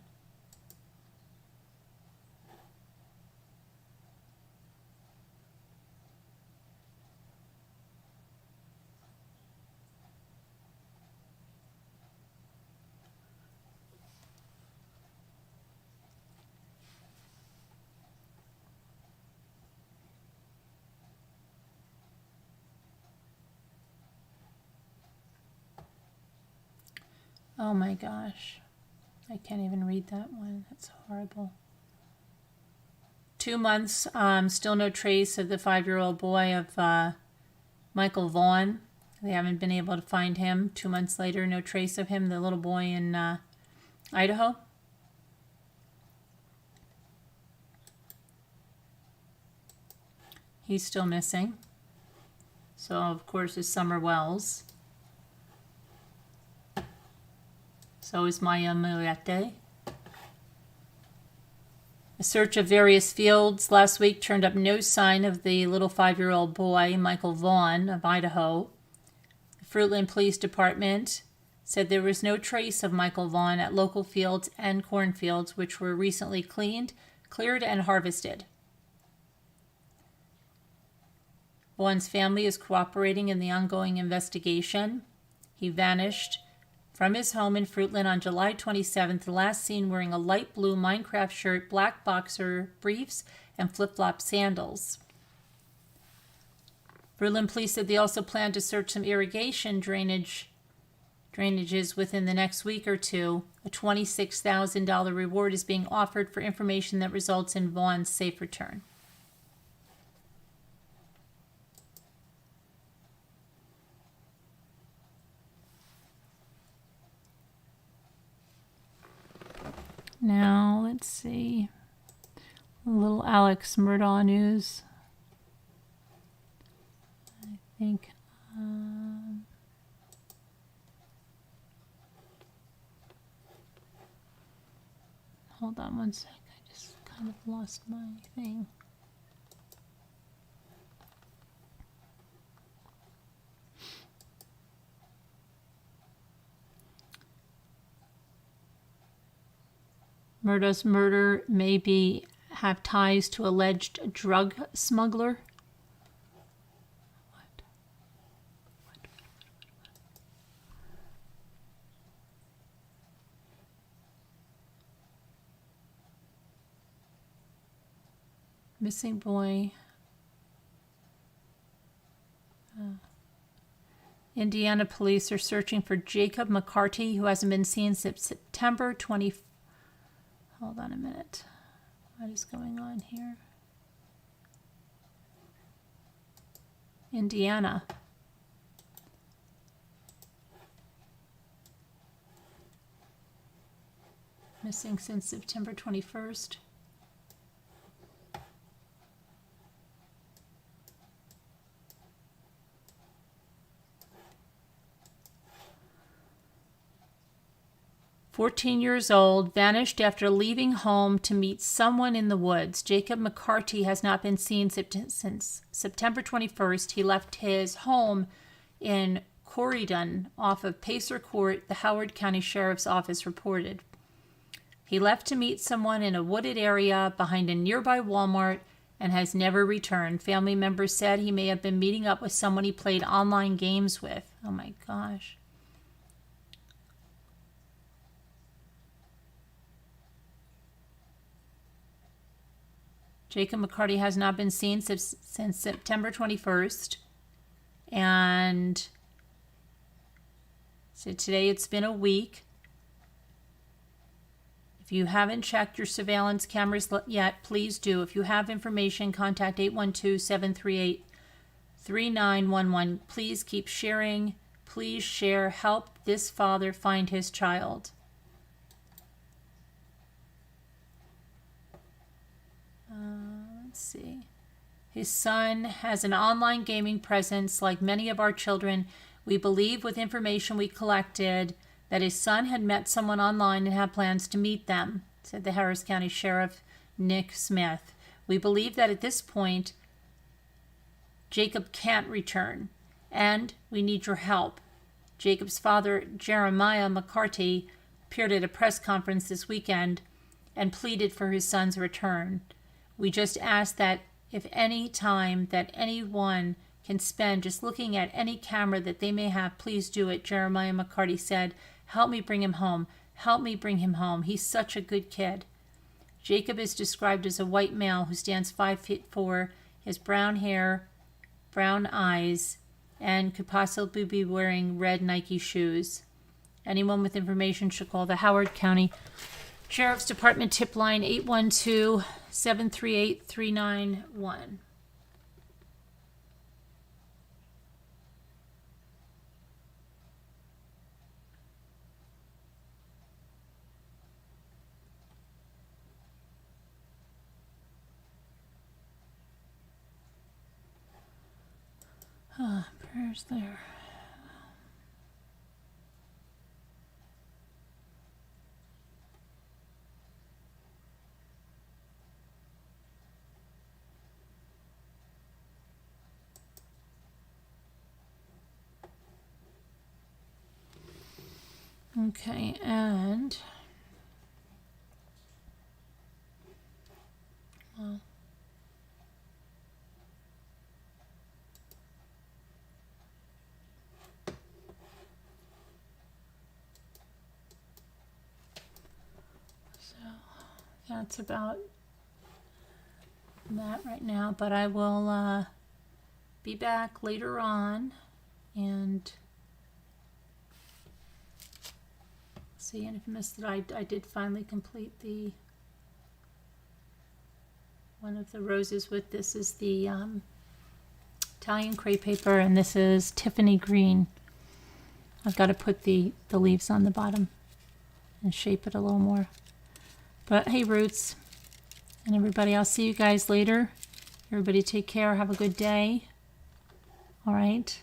Oh my gosh. I can't even read that one. That's horrible. 2 months, still no trace of the 5-year-old boy of Michael Vaughn. They haven't been able to find him. 2 months later, no trace of him, the little boy in Idaho. He's still missing. So, of course, is Summer Wells. So is Maya Muerte. A search of various fields last week turned up no sign of the little 5-year-old boy, Michael Vaughn of Idaho. The Fruitland Police Department said there was no trace of Michael Vaughn at local fields and cornfields, which were recently cleared, and harvested. Vaughn's family is cooperating in the ongoing investigation. He vanished from his home in Fruitland on July 27th, last seen wearing a light blue Minecraft shirt, black boxer briefs, and flip-flop sandals. Fruitland police said they also plan to search some irrigation drainages within the next week or two. A $26,000 reward is being offered for information that results in Vaughn's safe return. Now, let's see. A little Alex Murdaugh news. I think. Hold on one sec. I just kind of lost my thing. Murdaugh's murder may have ties to alleged drug smuggler. Missing boy. Indiana police are searching for Jacob McCarty, who hasn't been seen since September 20. Hold on a minute. What is going on here? Indiana. Missing since September 21st. "14 years old, vanished after leaving home to meet someone in the woods. Jacob McCarty has not been seen since September 21st. He left his home in Corydon off of Pacer Court, the Howard County Sheriff's Office reported. He left to meet someone in a wooded area behind a nearby Walmart and has never returned. Family members said he may have been meeting up with someone he played online games with." Oh my gosh. Jacob McCarty has not been seen since September 21st. And so today it's been a week. If you haven't checked your surveillance cameras yet, please do. If you have information, contact 812-738-3911. Please keep sharing. Please share. Help this father find his child. Let's see. His son has an online gaming presence like many of our children. We believe with information we collected that his son had met someone online and had plans to meet them, said the Harris County Sheriff Nick Smith. We believe that at this point, Jacob can't return, and we need your help. Jacob's father, Jeremiah McCarty, appeared at a press conference this weekend and pleaded for his son's return. We just ask that if any time that anyone can spend just looking at any camera that they may have, please do it, Jeremiah McCarty said. Help me bring him home. Help me bring him home. He's such a good kid. Jacob is described as a white male who stands 5'4", has brown hair, brown eyes, and could possibly be wearing red Nike shoes. Anyone with information should call the Howard County Sheriff's Department tip line 812-738-391. Prayers there. Okay, and well, so that's about that right now, but I will be back later on and see. And if you missed it, I did finally complete the one of the roses with this is the Italian crepe paper, and this is Tiffany green. I've got to put the leaves on the bottom and shape it a little more. But hey, Roots, and everybody, I'll see you guys later. Everybody take care. Have a good day. All right.